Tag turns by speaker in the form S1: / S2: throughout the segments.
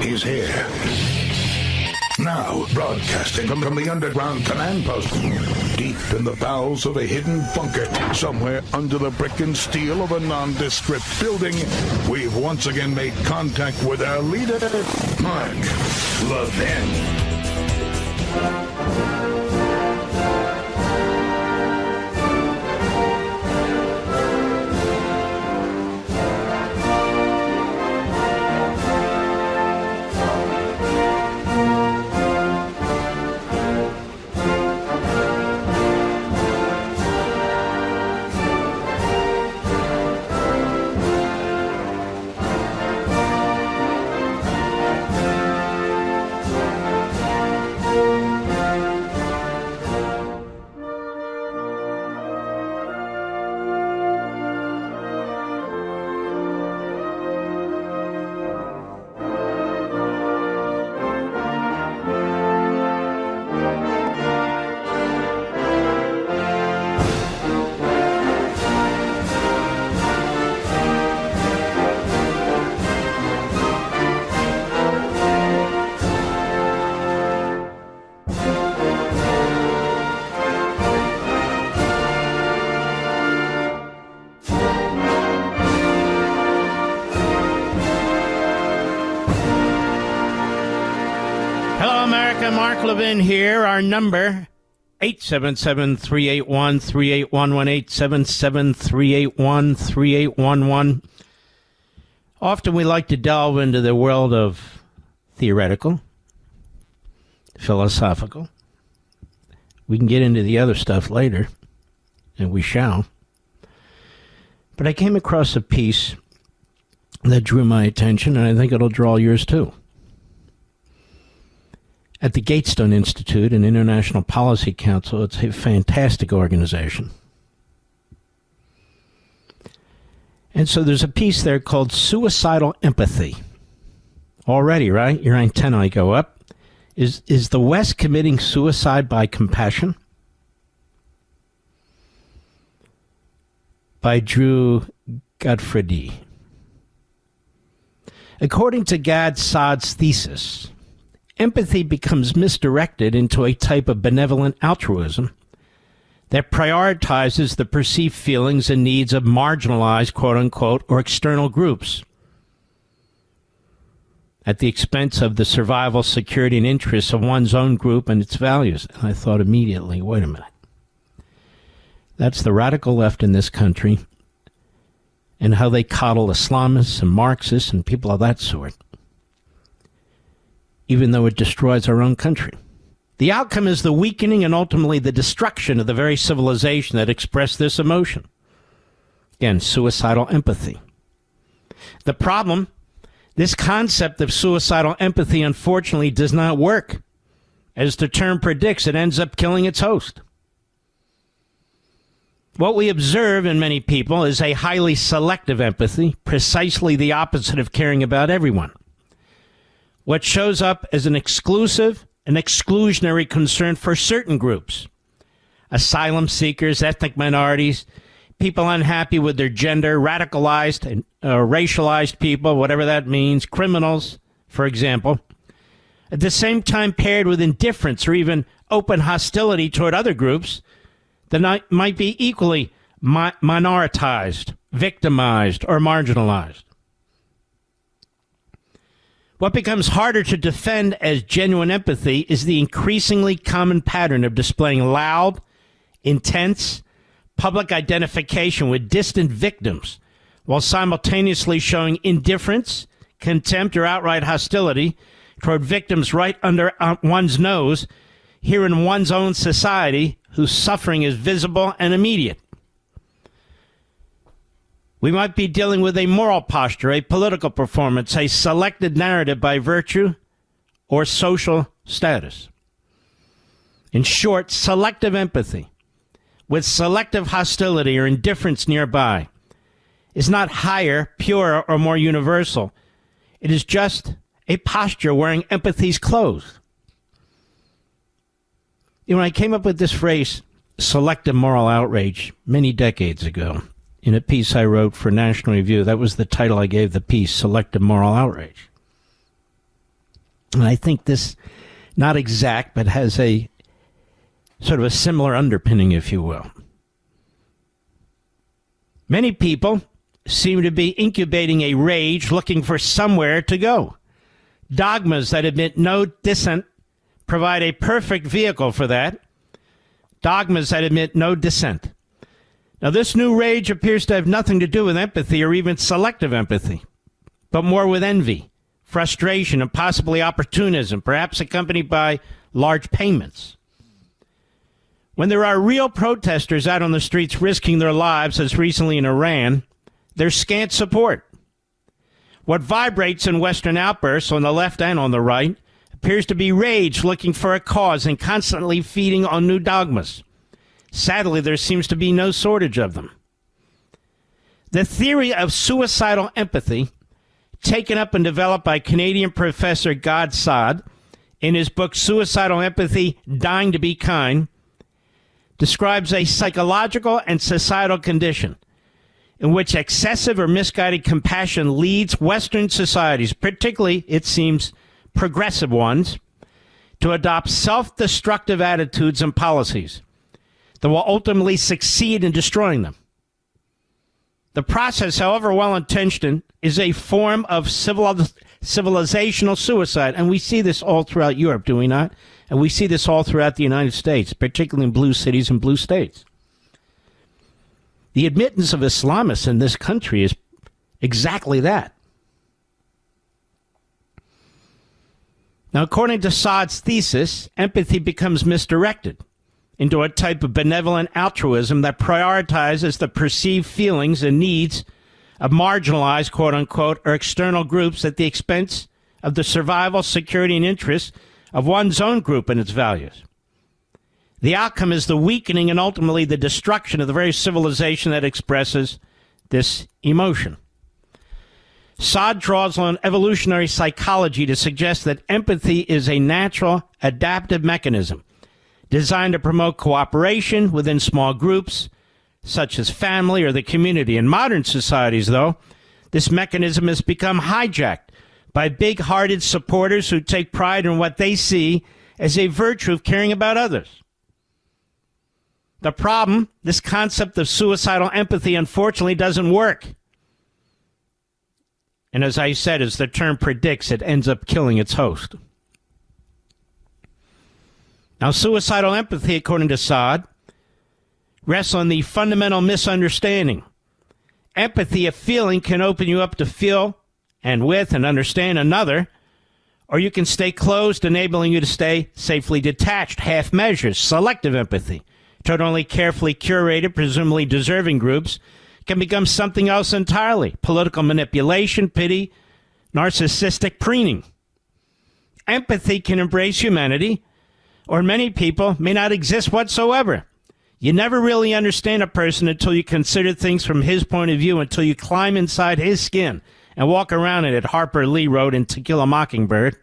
S1: is here. Now, broadcasting from the underground command post, deep in the bowels of a hidden bunker, somewhere under the brick and steel of a nondescript building, we've once again made contact with our leader, Mark Levin.
S2: Mark Levin here. Our number, 877-381-3811, 877-381-3811. Often we like to delve into the world of theoretical, philosophical. We can get into the other stuff later, and we shall. But I came across a piece that drew my attention, and I think it'll draw yours too. At the Gatestone Institute, an international policy council, it's a fantastic organization. And so there's a piece there called Suicidal Empathy. Already, right? Your antennae go up. Is the West committing suicide by compassion? By Drew Godfrey. According to Gad Saad's thesis, empathy becomes misdirected into a type of benevolent altruism that prioritizes the perceived feelings and needs of marginalized, quote-unquote, or external groups at the expense of the survival, security, and interests of one's own group and its values. And I thought immediately, wait a minute. That's the radical left in this country and how they coddle Islamists and Marxists and people of that sort, even though it destroys our own country. The outcome is the weakening and ultimately the destruction of the very civilization that expressed this emotion. Again, suicidal empathy. The problem, this concept of suicidal empathy unfortunately does not work. As the term predicts, it ends up killing its host. What we observe in many people is a highly selective empathy, precisely the opposite of caring about everyone. What shows up as an exclusive and exclusionary concern for certain groups, asylum seekers, ethnic minorities, people unhappy with their gender, radicalized and racialized people, whatever that means, criminals, for example, at the same time paired with indifference or even open hostility toward other groups that might be equally minoritized, victimized, or marginalized. What becomes harder to defend as genuine empathy is the increasingly common pattern of displaying loud, intense, public identification with distant victims while simultaneously showing indifference, contempt, or outright hostility toward victims right under one's nose here in one's own society whose suffering is visible and immediate. We might be dealing with a moral posture, a political performance, a selected narrative by virtue or social status. In short, selective empathy with selective hostility or indifference nearby is not higher, purer, or more universal. It is just a posture wearing empathy's clothes. You know, I came up with this phrase, selective moral outrage, many decades ago. In a piece I wrote for National Review. That was the title I gave the piece, Selective Moral Outrage. And I think this, not exact, but has a sort of a similar underpinning, if you will. Many people seem to be incubating a rage looking for somewhere to go. Dogmas that admit no dissent provide a perfect vehicle for that. Dogmas that admit no dissent. Now, this new rage appears to have nothing to do with empathy or even selective empathy, but more with envy, frustration, and possibly opportunism, perhaps accompanied by large payments. When there are real protesters out on the streets risking their lives, as recently in Iran, there's scant support. What vibrates in Western outbursts on the left and on the right appears to be rage looking for a cause and constantly feeding on new dogmas. Sadly, there seems to be no shortage of them. The theory of suicidal empathy, taken up and developed by Canadian professor Gad Saad in his book Suicidal Empathy, Dying to Be Kind, describes a psychological and societal condition in which excessive or misguided compassion leads Western societies, particularly, it seems, progressive ones, to adopt self-destructive attitudes and policies that will ultimately succeed in destroying them. The process, however well-intentioned, is a form of civilizational suicide, and we see this all throughout Europe, do we not? And we see this all throughout the United States, particularly in blue cities and blue states. The admittance of Islamists in this country is exactly that. Now, according to Saad's thesis, empathy becomes misdirected into a type of benevolent altruism that prioritizes the perceived feelings and needs of marginalized, quote-unquote, or external groups at the expense of the survival, security, and interests of one's own group and its values. The outcome is the weakening and ultimately the destruction of the very civilization that expresses this emotion. Saad draws on evolutionary psychology to suggest that empathy is a natural, adaptive mechanism designed to promote cooperation within small groups, such as family or the community. In modern societies, though, this mechanism has become hijacked by big-hearted supporters who take pride in what they see as a virtue of caring about others. The problem, this concept of suicidal empathy, unfortunately, doesn't work. And as I said, as the term predicts, it ends up killing its host. Now, suicidal empathy, according to Saad, rests on the fundamental misunderstanding. Empathy, a feeling, can open you up to feel and with and understand another, or you can stay closed, enabling you to stay safely detached, half measures. Selective empathy, toward only carefully curated, presumably deserving groups, can become something else entirely. Political manipulation, pity, narcissistic preening. Empathy can embrace humanity, or many people may not exist whatsoever. You never really understand a person until you consider things from his point of view, until you climb inside his skin and walk around it, Harper Lee wrote in To Kill a Mockingbird.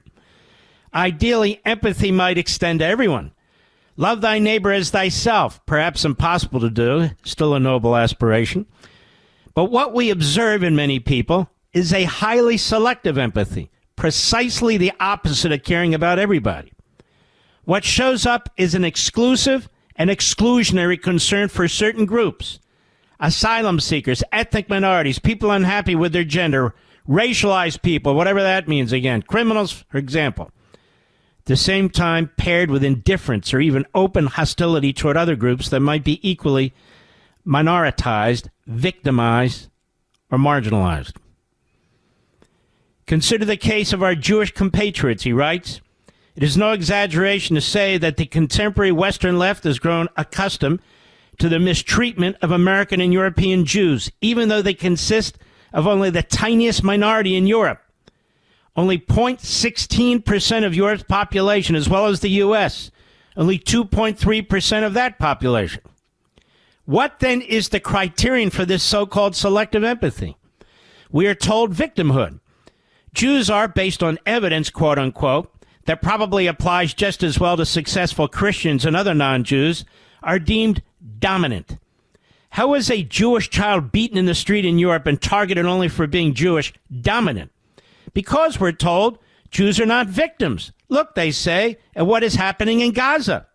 S2: Ideally, empathy might extend to everyone. Love thy neighbor as thyself, perhaps impossible to do, still a noble aspiration. But what we observe in many people is a highly selective empathy, precisely the opposite of caring about everybody. What shows up is an exclusive and exclusionary concern for certain groups. Asylum seekers, ethnic minorities, people unhappy with their gender, racialized people, whatever that means again, criminals, for example. At the same time, paired with indifference or even open hostility toward other groups that might be equally minoritized, victimized, or marginalized. Consider the case of our Jewish compatriots, he writes. It is no exaggeration to say that the contemporary Western left has grown accustomed to the mistreatment of American and European Jews, even though they consist of only the tiniest minority in Europe. Only 0.16% of Europe's population, as well as the U.S., only 2.3% of that population. What then is the criterion for this so-called selective empathy? We are told victimhood. Jews are, based on evidence, quote-unquote, that probably applies just as well to successful Christians and other non-Jews, are deemed dominant. How is a Jewish child beaten in the street in Europe and targeted only for being Jewish dominant? Because, we're told, Jews are not victims. Look, they say, at what is happening in Gaza.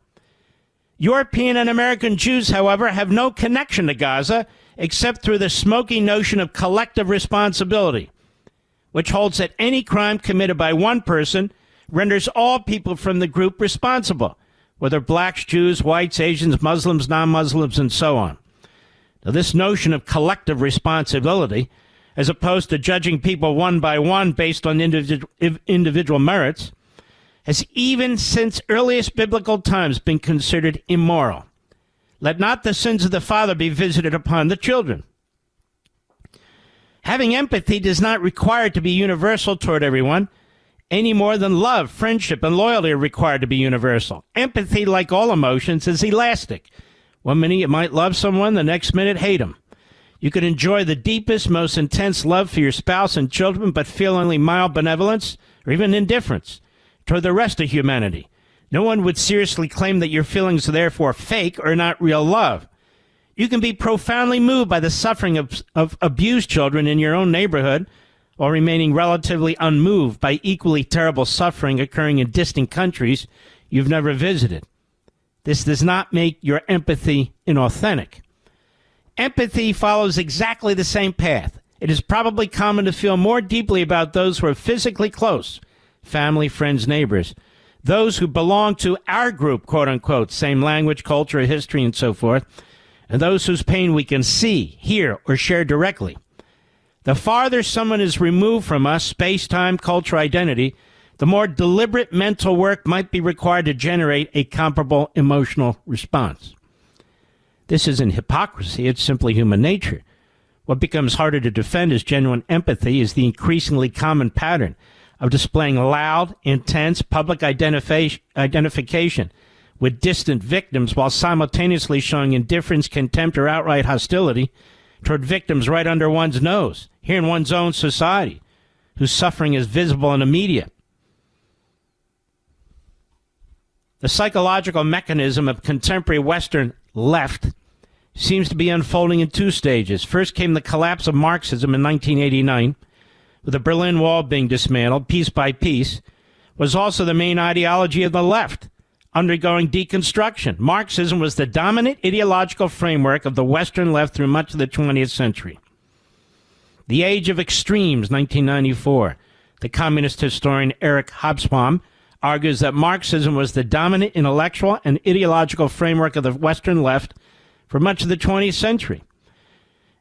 S2: European and American Jews, however, have no connection to Gaza except through the smoky notion of collective responsibility, which holds that any crime committed by one person renders all people from the group responsible, whether blacks, Jews, whites, Asians, Muslims, non-Muslims, and so on. Now, this notion of collective responsibility, as opposed to judging people one by one based on individual merits, has even since earliest biblical times been considered immoral. Let not the sins of the father be visited upon the children. Having empathy does not require to be universal toward everyone, any more than love, friendship, and loyalty are required to be universal. Empathy, like all emotions, is elastic. One minute you might love someone, the next minute hate them. You can enjoy the deepest, most intense love for your spouse and children, but feel only mild benevolence or even indifference toward the rest of humanity. No one would seriously claim that your feelings are therefore fake or not real love. You can be profoundly moved by the suffering of abused children in your own neighborhood, while remaining relatively unmoved by equally terrible suffering occurring in distant countries you've never visited. This does not make your empathy inauthentic. Empathy follows exactly the same path. It is probably common to feel more deeply about those who are physically close, family, friends, neighbors, those who belong to our group, quote unquote, same language, culture, history, and so forth, and those whose pain we can see, hear, or share directly. The farther someone is removed from us, space, time, culture, identity, the more deliberate mental work might be required to generate a comparable emotional response. This isn't hypocrisy, it's simply human nature. What becomes harder to defend as genuine empathy is the increasingly common pattern of displaying loud, intense public identification with distant victims while simultaneously showing indifference, contempt, or outright hostility toward victims right under one's nose, here in one's own society, whose suffering is visible and immediate. The psychological mechanism of contemporary Western left seems to be unfolding in two stages. First came the collapse of Marxism in 1989, with the Berlin Wall being dismantled piece by piece, was also the main ideology of the left, undergoing deconstruction. Marxism was the dominant ideological framework of the Western left through much of the 20th century. The Age of Extremes, 1994. The communist historian Eric Hobsbawm argues that Marxism was the dominant intellectual and ideological framework of the Western left for much of the 20th century.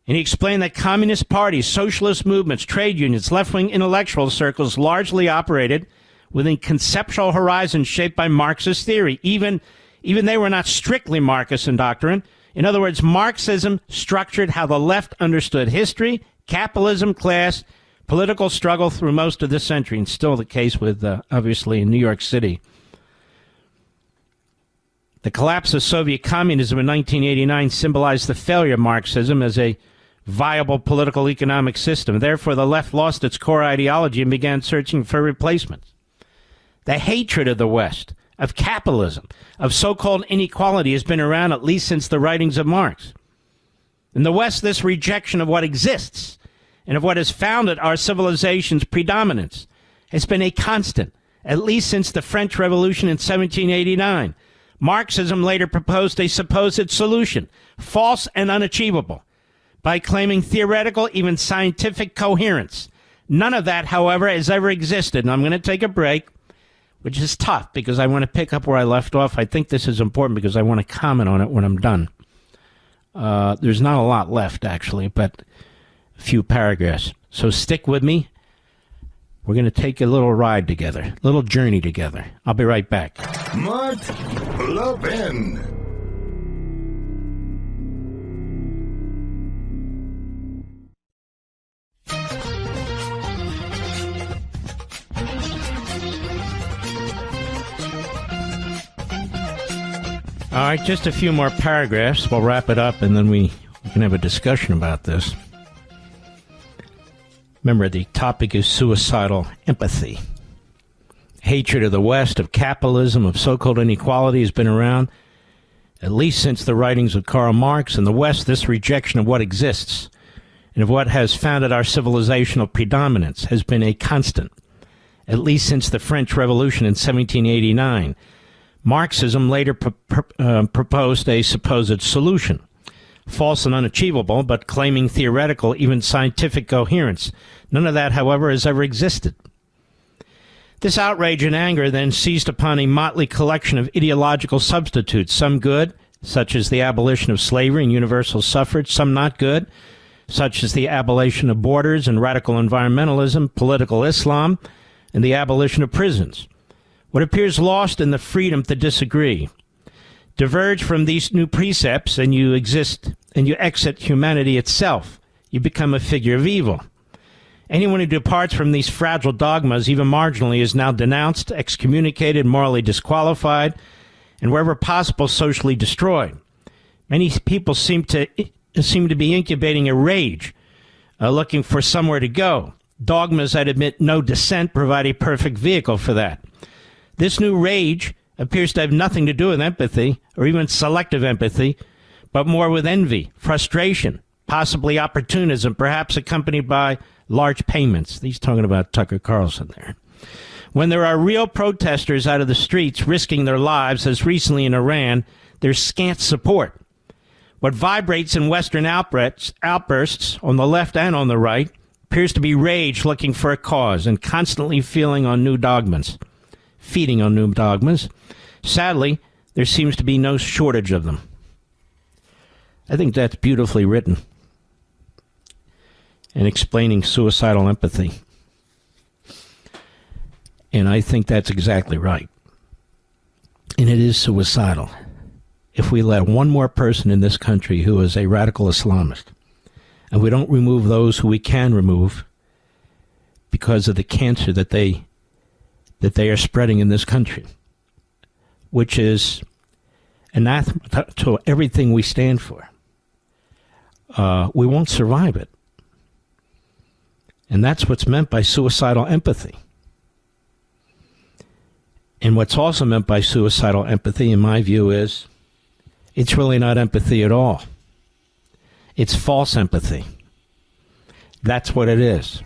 S2: And he explained that communist parties, socialist movements, trade unions, left-wing intellectual circles largely operated within conceptual horizons shaped by Marxist theory. Even they were not strictly Marxist in doctrine. In other words, Marxism structured how the left understood history, capitalism, class, political struggle through most of this century, and still the case with, obviously, in New York City. The collapse of Soviet communism in 1989 symbolized the failure of Marxism as a viable political economic system. Therefore, the left lost its core ideology and began searching for replacements. The hatred of the West, of capitalism, of so-called inequality has been around at least since the writings of Marx. In the West, this rejection of what exists and of what has founded our civilization's predominance has been a constant, at least since the French Revolution in 1789. Marxism later proposed a supposed solution, false and unachievable, by claiming theoretical, even scientific coherence. None of that, however, has ever existed. And I'm going to take a break, which is tough because I want to pick up where I left off. I think this is important because I want to comment on it when I'm done. There's not a lot left, actually, but a few paragraphs. So stick with me. We're going to take a little ride together, a little journey together. I'll be right back.
S1: Mark Levin.
S2: All right, just a few more paragraphs. We'll wrap it up, and then we can have a discussion about this. Remember, the topic is suicidal empathy. Hatred of the West, of capitalism, of so-called inequality has been around at least since the writings of Karl Marx. In the West, this rejection of what exists and of what has founded our civilizational predominance has been a constant, at least since the French Revolution in 1789. Marxism later proposed a supposed solution, false and unachievable, but claiming theoretical, even scientific coherence. None of that, however, has ever existed. This outrage and anger then seized upon a motley collection of ideological substitutes, some good, such as the abolition of slavery and universal suffrage, some not good, such as the abolition of borders and radical environmentalism, political Islam, and the abolition of prisons. What appears lost in the freedom to disagree. Diverge from these new precepts and you exit humanity itself. You become a figure of evil. Anyone who departs from these fragile dogmas, even marginally, is now denounced, excommunicated, morally disqualified, and wherever possible, socially destroyed. Many people seem to be incubating a rage, looking for somewhere to go. Dogmas that admit no dissent provide a perfect vehicle for that. This new rage appears to have nothing to do with empathy, or even selective empathy, but more with envy, frustration, possibly opportunism, perhaps accompanied by large payments. He's talking about Tucker Carlson there. When there are real protesters out of the streets risking their lives, as recently in Iran, there's scant support. What vibrates in Western outbursts on the left and on the right appears to be rage looking for a cause and constantly feeding on new dogmas. Sadly, there seems to be no shortage of them. I think that's beautifully written and explaining suicidal empathy. And I think that's exactly right. And it is suicidal. If we let one more person in this country who is a radical Islamist, and we don't remove those who we can remove because of the cancer that they are spreading in this country, which is anathema to everything we stand for, we won't survive it. And that's what's meant by suicidal empathy. And what's also meant by suicidal empathy, in my view, is it's really not empathy at all. It's false empathy. That's what it is.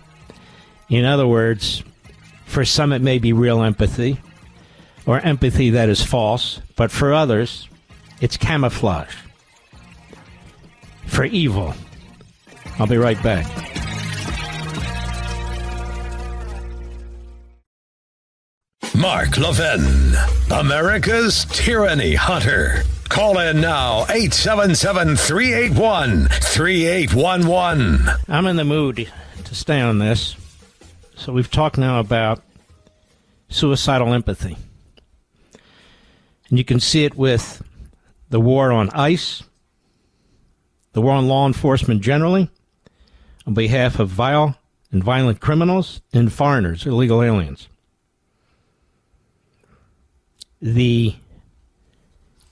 S2: In other words, for some it may be real empathy, or empathy that is false, but for others, it's camouflage for evil. I'll be right back.
S3: Mark Levin, America's tyranny hunter. Call in now, 877-381-3811.
S2: I'm in the mood to stay on this. So we've talked now about suicidal empathy. And you can see it with the war on ICE, the war on law enforcement generally, on behalf of vile and violent criminals and foreigners, illegal aliens. The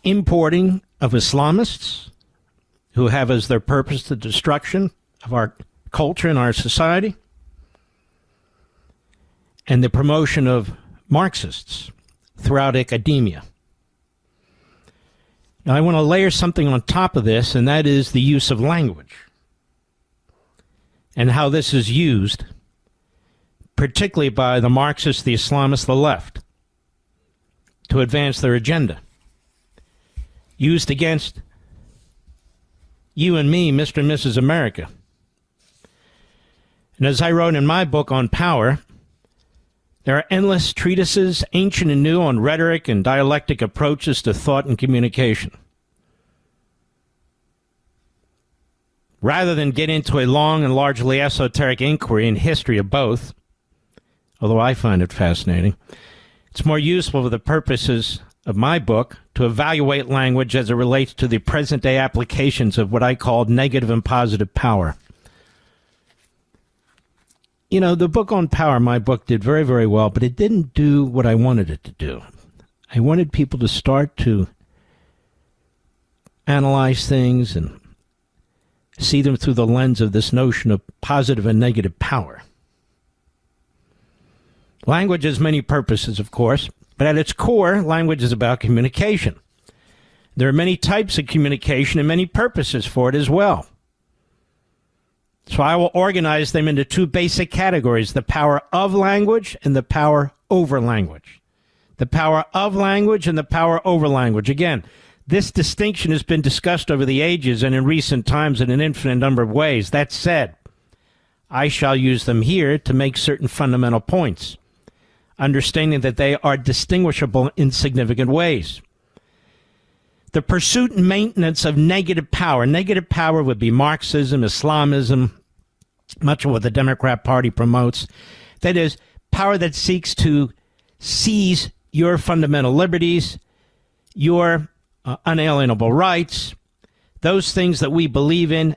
S2: importing of Islamists who have as their purpose the destruction of our culture and our society, and the promotion of Marxists throughout academia. Now, I want to layer something on top of this, and that is the use of language and how this is used, particularly by the Marxists, the Islamists, the left, to advance their agenda. Used against you and me, Mr. and Mrs. America. And as I wrote in my book on power, there are endless treatises, ancient and new, on rhetoric and dialectic approaches to thought and communication. Rather than get into a long and largely esoteric inquiry in history of both, although I find it fascinating, it's more useful for the purposes of my book to evaluate language as it relates to the present-day applications of what I called negative and positive power. You know, the book on power, my book, did very, very well, but it didn't do what I wanted it to do. I wanted people to start to analyze things and see them through the lens of this notion of positive and negative power. Language has many purposes, of course, but at its core, language is about communication. There are many types of communication and many purposes for it as well. So I will organize them into two basic categories: the power of language and the power over language. The power of language and the power over language. Again, this distinction has been discussed over the ages and in recent times in an infinite number of ways. That said, I shall use them here to make certain fundamental points, understanding that they are distinguishable in significant ways. The pursuit and maintenance of negative power. Negative power would be Marxism, Islamism, much of what the Democrat Party promotes. That is, power that seeks to seize your fundamental liberties, your unalienable rights, those things that we believe in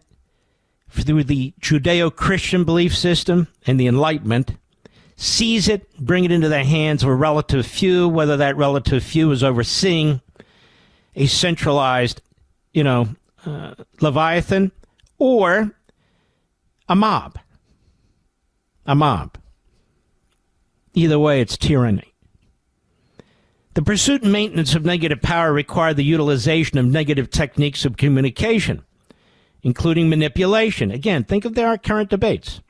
S2: through the Judeo-Christian belief system and the Enlightenment. Seize it, bring it into the hands of a relative few, whether that relative few is overseeing a centralized, Leviathan, or a mob. A mob. Either way, it's tyranny. The pursuit and maintenance of negative power require the utilization of negative techniques of communication, including manipulation. Again, think of our current debates.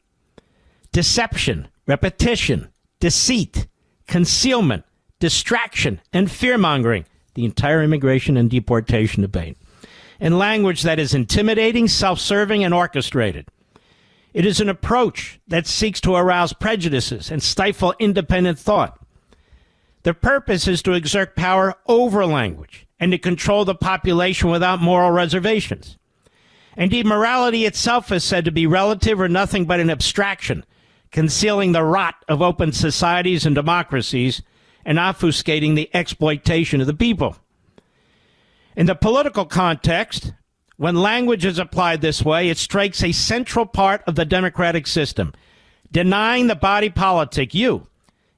S2: Deception, repetition, deceit, concealment, distraction, and fear-mongering. The entire immigration and deportation debate. And language that is intimidating, self-serving, and orchestrated. It is an approach that seeks to arouse prejudices and stifle independent thought. The purpose is to exert power over language and to control the population without moral reservations. Indeed, morality itself is said to be relative or nothing but an abstraction, concealing the rot of open societies and democracies and obfuscating the exploitation of the people. In the political context, when language is applied this way, it strikes a central part of the democratic system, denying the body politic,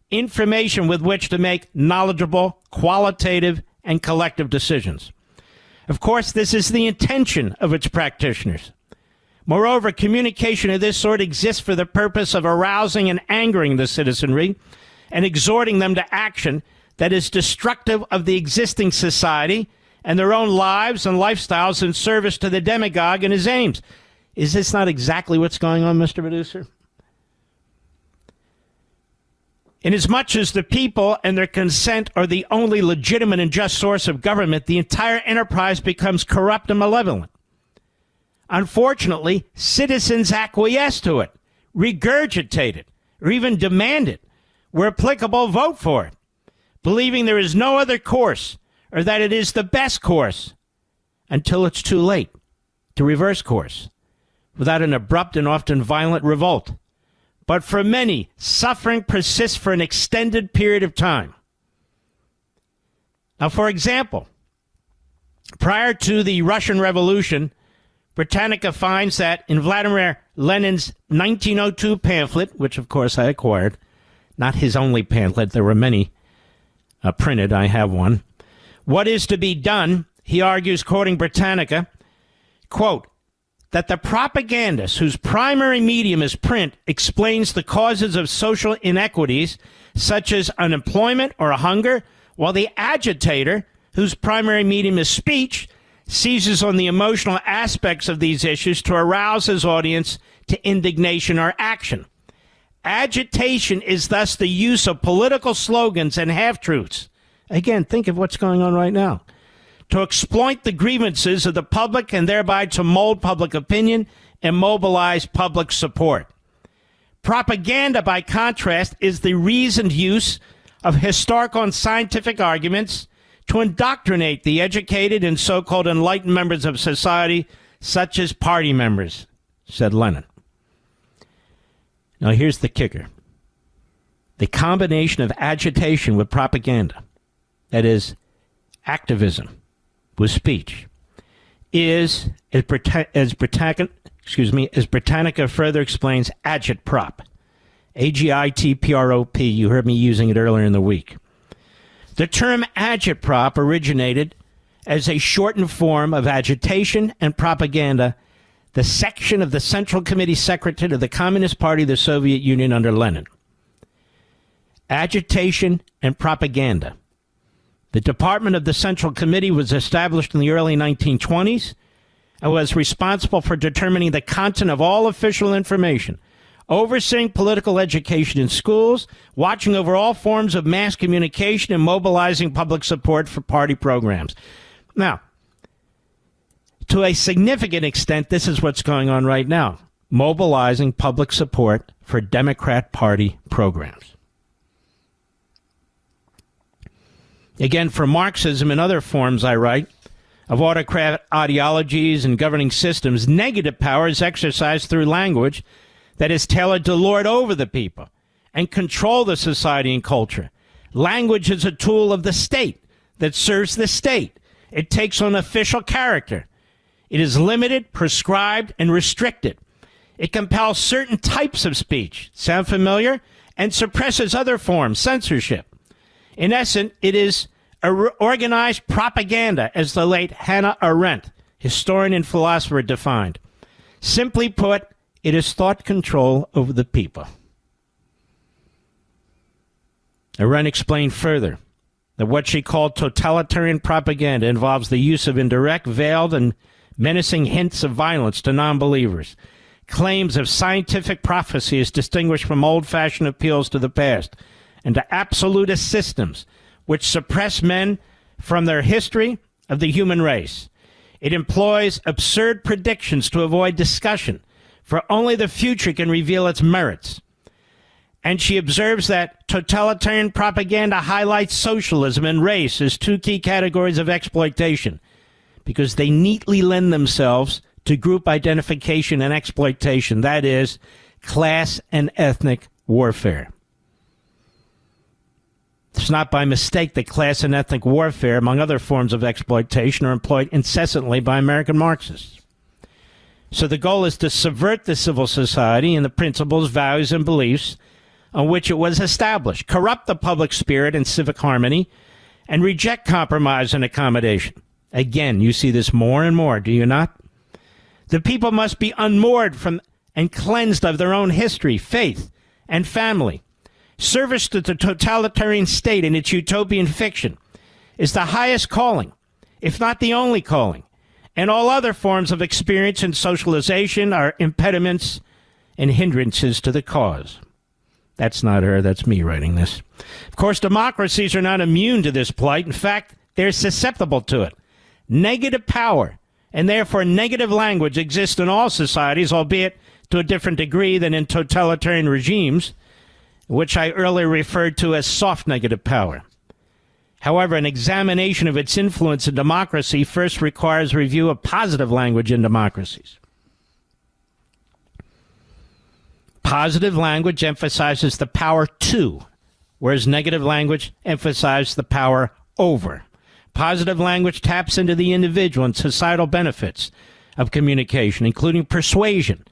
S2: information with which to make knowledgeable, qualitative, and collective decisions. Of course, this is the intention of its practitioners. Moreover, communication of this sort exists for the purpose of arousing and angering the citizenry and exhorting them to action that is destructive of the existing society and their own lives and lifestyles in service to the demagogue and his aims. Is this not exactly what's going on, Mr. Producer? Inasmuch as the people and their consent are the only legitimate and just source of government, the entire enterprise becomes corrupt and malevolent. Unfortunately, citizens acquiesce to it, regurgitate it, or even demand it. Where applicable, vote for it, believing there is no other course or that it is the best course until it's too late to reverse course without an abrupt and often violent revolt. But for many, suffering persists for an extended period of time. Now, for example, prior to the Russian Revolution, Britannica finds that in Vladimir Lenin's 1902 pamphlet, which of course I acquired, not his only pamphlet, there were many printed, I have one. What is to be done, he argues, quoting Britannica, quote, that the propagandist whose primary medium is print explains the causes of social inequities such as unemployment or hunger, while the agitator, whose primary medium is speech, seizes on the emotional aspects of these issues to arouse his audience to indignation or action. Agitation is thus the use of political slogans and half-truths. Again, think of what's going on right now. To exploit the grievances of the public and thereby to mold public opinion and mobilize public support. Propaganda, by contrast, is the reasoned use of historical and scientific arguments to indoctrinate the educated and so-called enlightened members of society, such as party members, said Lenin. Now, here's the kicker. The combination of agitation with propaganda, that is, activism with speech, is, as Britannica further explains, agitprop. A-G-I-T-P-R-O-P. You heard me using it earlier in the week. The term agitprop originated as a shortened form of agitation and propaganda, the section of the Central Committee Secretary of the Communist Party of the Soviet Union under Lenin. Agitation and propaganda. The Department of the Central Committee was established in the early 1920s and was responsible for determining the content of all official information, overseeing political education in schools, watching over all forms of mass communication, and mobilizing public support for party programs. Now, to a significant extent, this is what's going on right now, mobilizing public support for Democrat Party programs. Again, for Marxism and other forms, I write, of autocrat ideologies and governing systems, negative power is exercised through language that is tailored to lord over the people and control the society and culture. Language is a tool of the state that serves the state. It takes on official character. It is limited, prescribed, and restricted. It compels certain types of speech. Sound familiar? And suppresses other forms, censorship. In essence, it is organized propaganda, as the late Hannah Arendt, historian and philosopher, defined. Simply put, it is thought control over the people. Arendt explained further that what she called totalitarian propaganda involves the use of indirect, veiled, and menacing hints of violence to non-believers, claims of scientific prophecy as distinguished from old-fashioned appeals to the past, and to absolutist systems which suppress men from their history of the human race. It employs absurd predictions to avoid discussion, for only the future can reveal its merits. And she observes that totalitarian propaganda highlights socialism and race as two key categories of exploitation, because they neatly lend themselves to group identification and exploitation, that is, class and ethnic warfare. It's not by mistake that class and ethnic warfare, among other forms of exploitation, are employed incessantly by American Marxists. So the goal is to subvert the civil society and the principles, values, and beliefs on which it was established, corrupt the public spirit and civic harmony, and reject compromise and accommodation. Again, you see this more and more, do you not? The people must be unmoored from and cleansed of their own history, faith, and family. Service to the totalitarian state and its utopian fiction is the highest calling, if not the only calling, and all other forms of experience and socialization are impediments and hindrances to the cause. That's not her, that's me writing this. Of course, democracies are not immune to this plight. In fact, they're susceptible to it. Negative power, and therefore negative language, exists in all societies, albeit to a different degree than in totalitarian regimes, which I earlier referred to as soft negative power. However, an examination of its influence in democracy first requires review of positive language in democracies. Positive language emphasizes the power to, whereas negative language emphasizes the power over. Positive language taps into the individual and societal benefits of communication, including persuasion,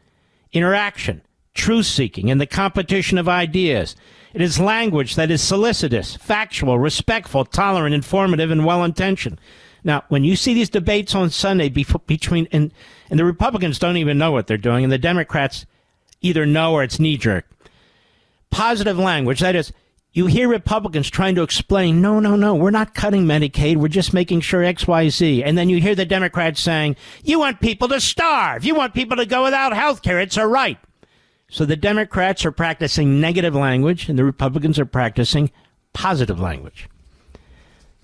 S2: interaction, truth-seeking, and the competition of ideas. It is language that is solicitous, factual, respectful, tolerant, informative, and well-intentioned. Now, when you see these debates on Sunday between, and the Republicans don't even know what they're doing, and the Democrats either know or it's knee-jerk. Positive language, that is, you hear Republicans trying to explain, no, we're not cutting Medicaid, we're just making sure X, Y, Z. And then you hear the Democrats saying, you want people to starve, you want people to go without health care, it's a right. So the Democrats are practicing negative language, and the Republicans are practicing positive language.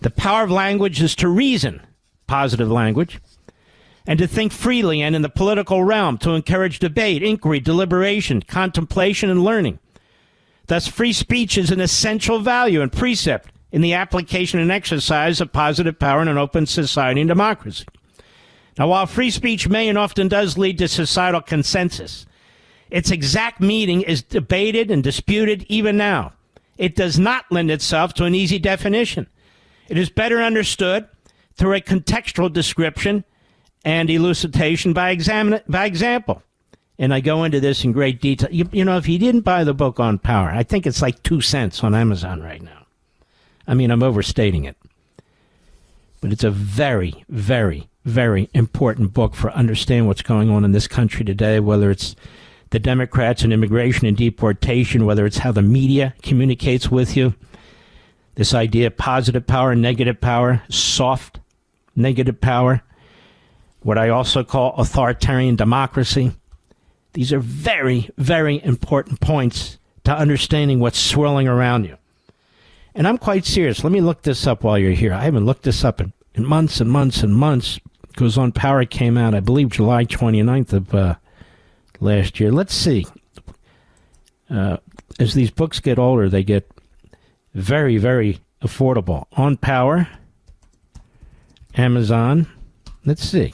S2: The power of language is to reason, positive language, and to think freely and in the political realm, to encourage debate, inquiry, deliberation, contemplation, and learning. Thus, free speech is an essential value and precept in the application and exercise of positive power in an open society and democracy. Now, while free speech may and often does lead to societal consensus, its exact meaning is debated and disputed even now. It does not lend itself to an easy definition. It is better understood through a contextual description and elucidation by example. And I go into this in great detail. You know, if you didn't buy the book on power, I think it's like 2 cents on Amazon right now. I mean, I'm overstating it. But it's a very, very, very important book for understanding what's going on in this country today, whether it's the Democrats and immigration and deportation, whether it's how the media communicates with you. This idea of positive power and negative power, soft negative power. what I also call authoritarian democracy. These are very, very important points to understanding what's swirling around you. And I'm quite serious. Let me look this up while you're here. I haven't looked this up in months and months and months. Because On Power came out, I believe, July 29th of last year. Let's see. As these books get older, they get very, very affordable. On Power, Amazon. Let's see.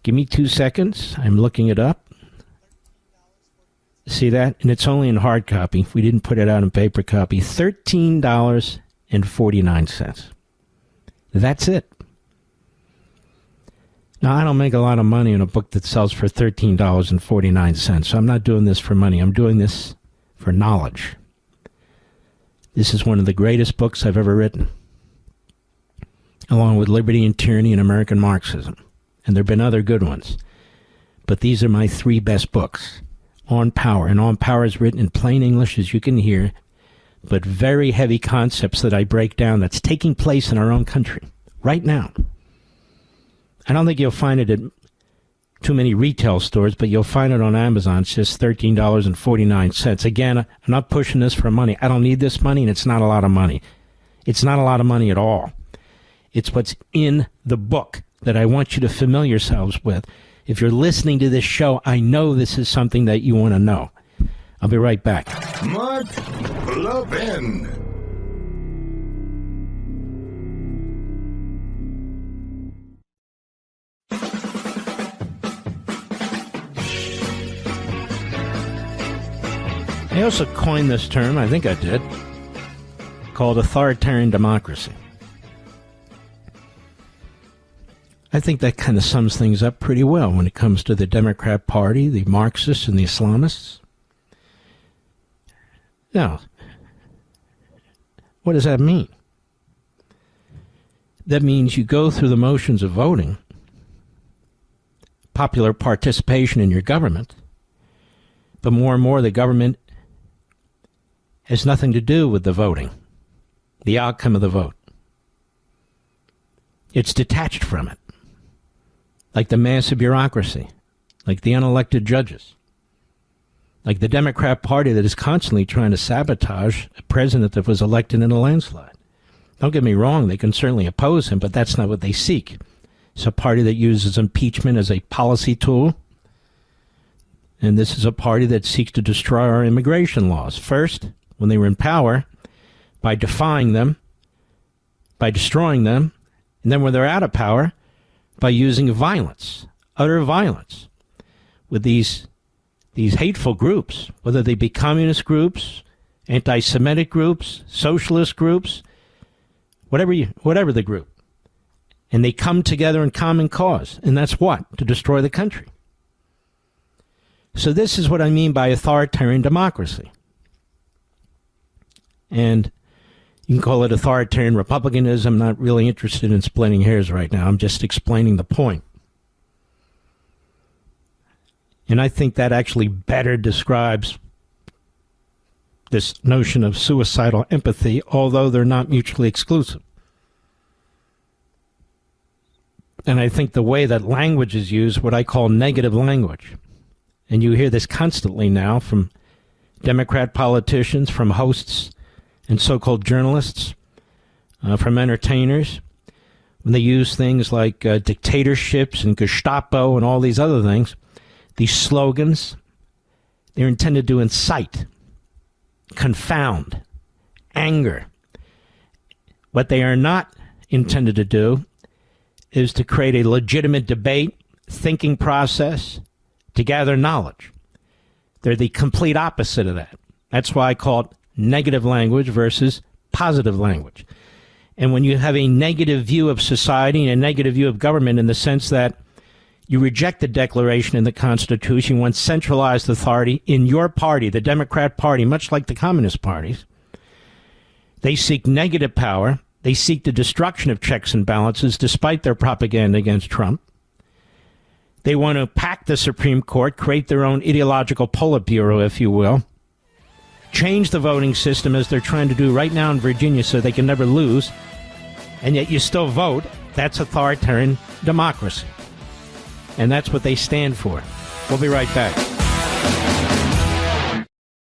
S2: Give me 2 seconds. I'm looking it up. See that? And it's only in hard copy. We didn't put it out in paper copy. $13.49. That's it. Now, I don't make a lot of money in a book that sells for $13.49, so I'm not doing this for money. I'm doing this for knowledge. This is one of the greatest books I've ever written, along with Liberty and Tyranny and American Marxism. And there have been other good ones. But these are my 3 best books. On Power. And On Power is written in plain English, as you can hear, but very heavy concepts that I break down that's taking place in our own country right now. I don't think you'll find it at too many retail stores, but you'll find it on Amazon. It's just $13.49. Again, I'm not pushing this for money. I don't need this money, and it's not a lot of money. It's not a lot of money at all. It's what's in the book that I want you to familiar yourselves with. If you're listening to this show, I know this is something that you want to know. I'll be right back.
S1: Mark Levin.
S2: I also coined this term, I think I did, called authoritarian democracy. I think that kind of sums things up pretty well when it comes to the Democrat Party, the Marxists, and the Islamists. Now, what does that mean? That means you go through the motions of voting, popular participation in your government, but more and more the government has nothing to do with the voting, the outcome of the vote. It's detached from it, like the massive bureaucracy, like the unelected judges, like the Democrat Party that is constantly trying to sabotage a president that was elected in a landslide. Don't get me wrong, they can certainly oppose him, but that's not what they seek. It's a party that uses impeachment as a policy tool, and this is a party that seeks to destroy our immigration laws. First, when they were in power, by defying them, by destroying them, and then when they're out of power, by using violence, utter violence, with these hateful groups, whether they be communist groups, anti-Semitic groups, socialist groups, whatever the group. And they come together in common cause. And that's what? To destroy the country. So this is what I mean by authoritarian democracy. And you can call it authoritarian republicanism. I'm not really interested in splitting hairs right now. I'm just explaining the point. And I think that actually better describes this notion of suicidal empathy, although they're not mutually exclusive. And I think the way that language is used, what I call negative language, and you hear this constantly now from Democrat politicians, from hosts and so-called journalists, from entertainers, when they use things like dictatorships and Gestapo and all these other things, these slogans, they're intended to incite, confound, anger. What they are not intended to do is to create a legitimate debate, thinking process, to gather knowledge. They're the complete opposite of that. That's why I call it negative language versus positive language. And when you have a negative view of society and a negative view of government in the sense that you reject the Declaration and the Constitution, you want centralized authority in your party, the Democrat Party, much like the Communist parties, they seek negative power. They seek the destruction of checks and balances despite their propaganda against Trump. They want to pack the Supreme Court, create their own ideological Politburo, if you will, change the voting system as they're trying to do right now in Virginia so they can never lose, and yet you still vote. That's authoritarian democracy. And that's what they stand for. We'll be right back.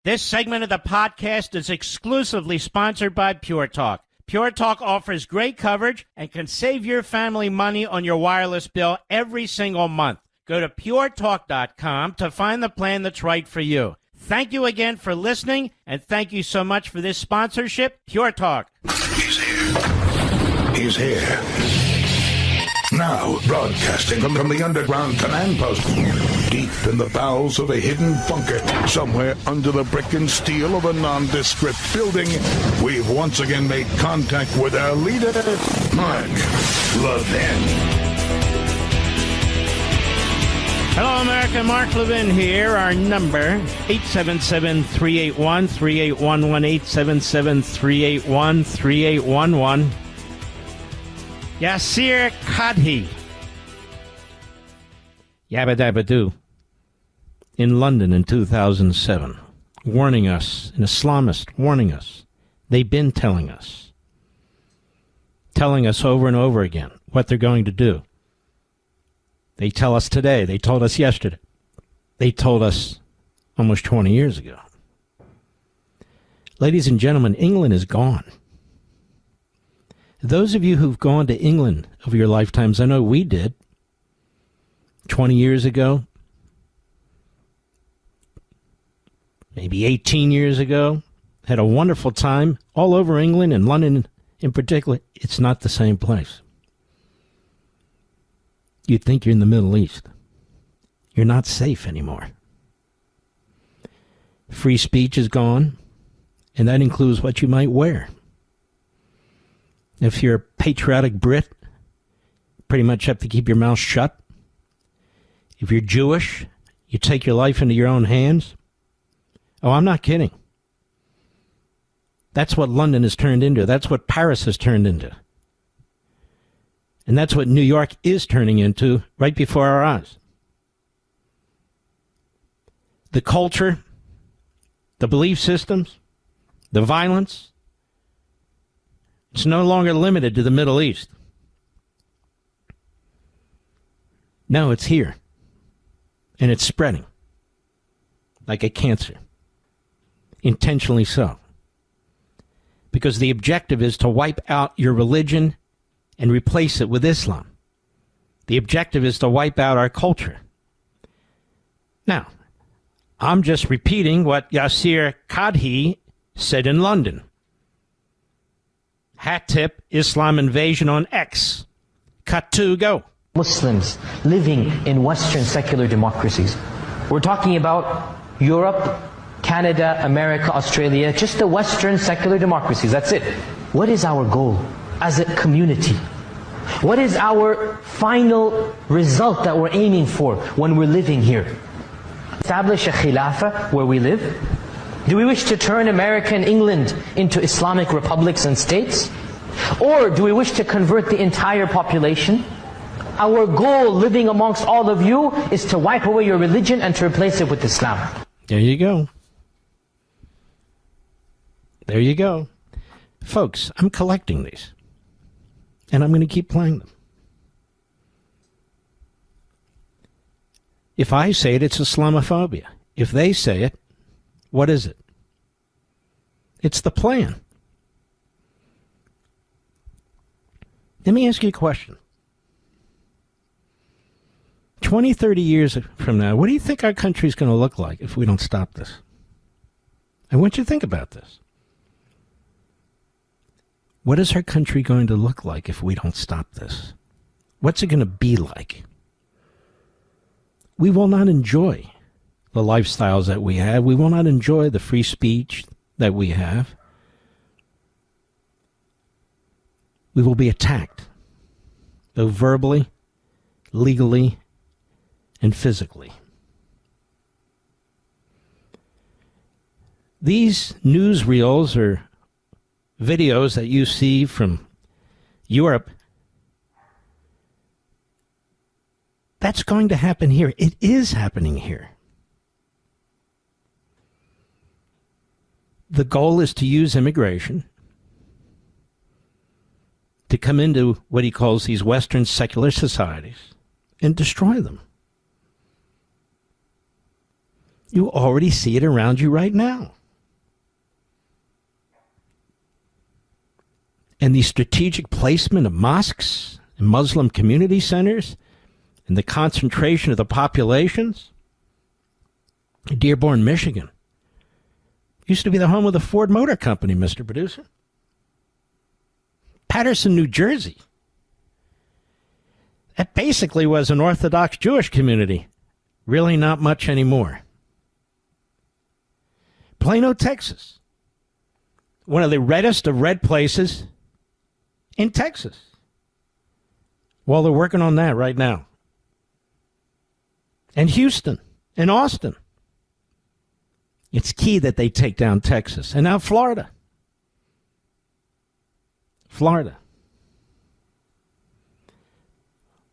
S2: This segment of the podcast is exclusively sponsored by Pure Talk. Pure Talk offers great coverage and can save your family money on your wireless bill every single month. Go to puretalk.com to find the plan that's right for you. Thank you again for listening, and thank you so much for this sponsorship, Pure Talk.
S1: He's here. He's here. Now, broadcasting from the underground command post, deep in the bowels of a hidden bunker, somewhere under the brick and steel of a nondescript building, we've once again made contact with our leader, Mark Levin.
S2: Hello, America. Mark Levin here. Our number, 877-381-3811, 877-381-3811. Yasir Kadhi. Yabba Dabba Doo. In London in 2007. Warning us, an Islamist warning us. They've been telling us over and over again what they're going to do. They tell us today. They told us yesterday. They told us almost 20 years ago. Ladies and gentlemen, England is gone. Those of you who've gone to England over your lifetimes, I know we did, 20 years ago, maybe 18 years ago, had a wonderful time all over England and London in particular. It's not the same place. You'd think you're in the Middle East. You're not safe anymore. Free speech is gone, and that includes what you might wear. If you're a patriotic Brit, pretty much have to keep your mouth shut. If you're Jewish, you take your life into your own hands. Oh, I'm not kidding. That's what London has turned into. That's what Paris has turned into. And that's what New York is turning into right before our eyes. The culture, the belief systems, the violence, it's no longer limited to the Middle East. No, it's here. And it's spreading like a cancer. Intentionally so. Because the objective is to wipe out your religion and replace it with Islam. The objective is to wipe out our culture. Now, I'm just repeating what Yasir Kadhi said in London. Hat tip, Islam invasion on X. Cut 2, go.
S4: Muslims living in Western secular democracies. We're talking about Europe, Canada, America, Australia, just the Western secular democracies, that's it. What is our goal as a community? What is our final result that we're aiming for when we're living here? Establish a khilafah where we live? Do we wish to turn America and England into Islamic republics and states? Or do we wish to convert the entire population? Our goal living amongst all of you is to wipe away your religion and to replace it with Islam.
S2: There you go. There you go. Folks, I'm collecting these. And I'm going to keep playing them. If I say it, it's Islamophobia. If they say it, what is it? It's the plan. Let me ask you a question. 20, 30 years from now, what do you think our country is going to look like if we don't stop this? I want you to think about this. What is our country going to look like if we don't stop this? What's it going to be like? We will not enjoy the lifestyles that we have. We will not enjoy the free speech that we have. We will be attacked, both verbally, legally, and physically. These newsreels or videos that you see from Europe, that's going to happen here. It is happening here. The goal is to use immigration to come into what he calls these Western secular societies and destroy them. You already see it around you right now. And the strategic placement of mosques and Muslim community centers and the concentration of the populations. Dearborn, Michigan used to be the home of the Ford Motor Company, Mr. Producer. Patterson, New Jersey. That basically was an Orthodox Jewish community. Really not much anymore. Plano, Texas. One of the reddest of red places in Texas. Well, they're working on that right now. And Houston and Austin. It's key that they take down Texas. And now Florida. Florida.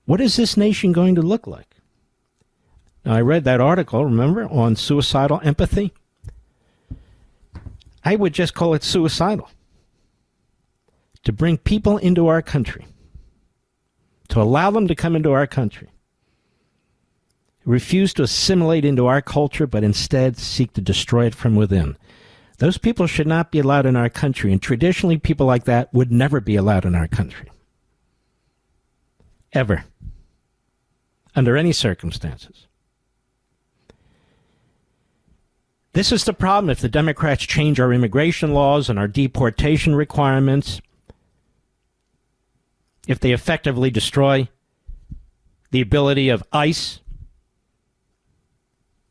S2: What is this nation going to look like? Now, I read that article, remember, on suicidal empathy. I would just call it suicidal. To bring people into our country. To allow them to come into our country. Refuse to assimilate into our culture, but instead seek to destroy it from within. Those people should not be allowed in our country, and traditionally people like that would never be allowed in our country. Ever. Under any circumstances. This is the problem if the Democrats change our immigration laws and our deportation requirements, if they effectively destroy the ability of ICE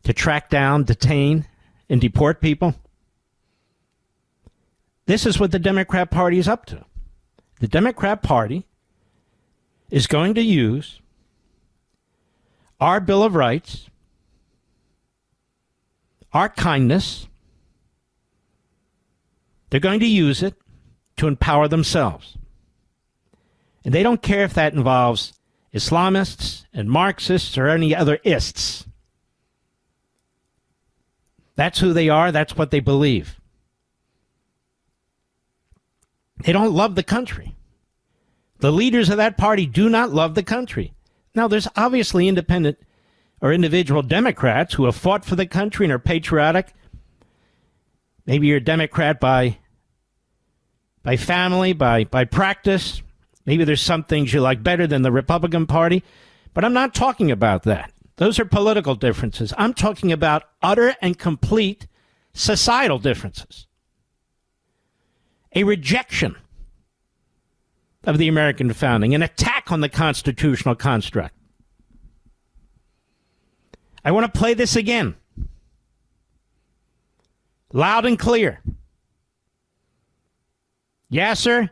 S2: to track down, detain, and deport people. This is what the Democrat Party is up to. The Democrat Party is going to use our Bill of Rights, our kindness. They're going to use it to empower themselves. And they don't care if that involves Islamists and Marxists or any other ists. That's who they are. That's what they believe. They don't love the country. The leaders of that party do not love the country. Now, there's obviously independent or individual Democrats who have fought for the country and are patriotic. Maybe you're a Democrat by family, by practice. Maybe there's some things you like better than the Republican Party. But I'm not talking about that. Those are political differences. I'm talking about utter and complete societal differences. A rejection of the American founding, an attack on the constitutional construct. I want to play this again. Loud and clear. Yasser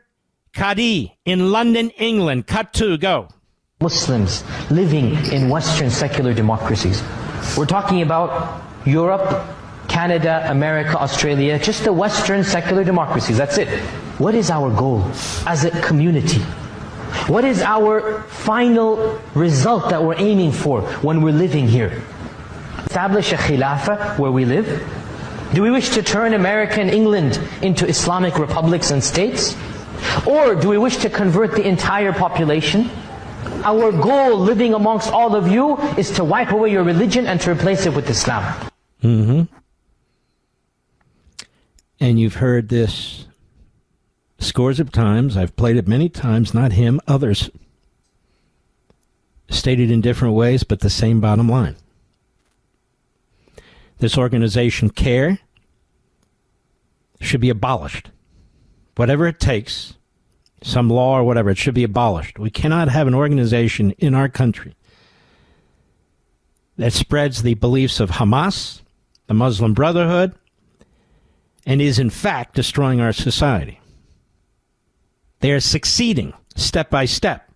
S2: Qadi in London, England. Cut 2, go.
S4: Muslims living in Western secular democracies. We're talking about Europe, Canada, America, Australia, just the Western secular democracies. That's it. What is our goal as a community? What is our final result that we're aiming for when we're living here? Establish a khilafah where we live? Do we wish to turn America and England into Islamic republics and states? Or do we wish to convert the entire population? Our goal, living amongst all of you, is to wipe away your religion and to replace it with Islam.
S2: Mm-hmm. And you've heard this scores of times. I've played it many times, not him, others. Stated in different ways, but the same bottom line. This organization, CARE, should be abolished. Whatever it takes, some law or whatever, it should be abolished. We cannot have an organization in our country that spreads the beliefs of Hamas, the Muslim Brotherhood, and is in fact destroying our society. They are succeeding step by step.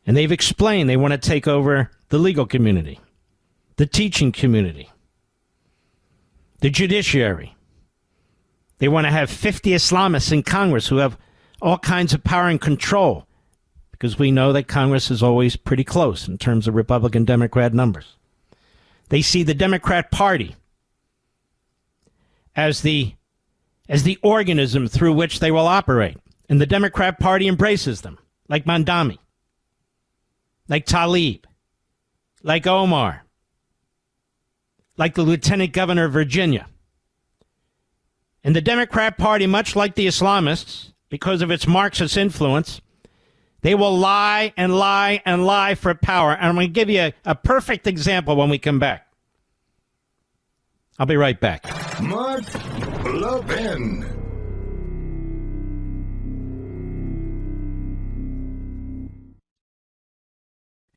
S2: And they've explained they want to take over the legal community, the teaching community, the judiciary. They want to have 50 Islamists in Congress who have all kinds of power and control, because we know that Congress is always pretty close in terms of Republican-Democrat numbers. They see the Democrat Party as the organism through which they will operate. And the Democrat Party embraces them, like Mandami, like Tlaib, like Omar, like the lieutenant governor of Virginia. And the Democrat Party, much like the Islamists, because of its Marxist influence, they will lie and lie and lie for power. And I'm going to give you a perfect example when we come back. I'll be right back.
S1: Mark Levin.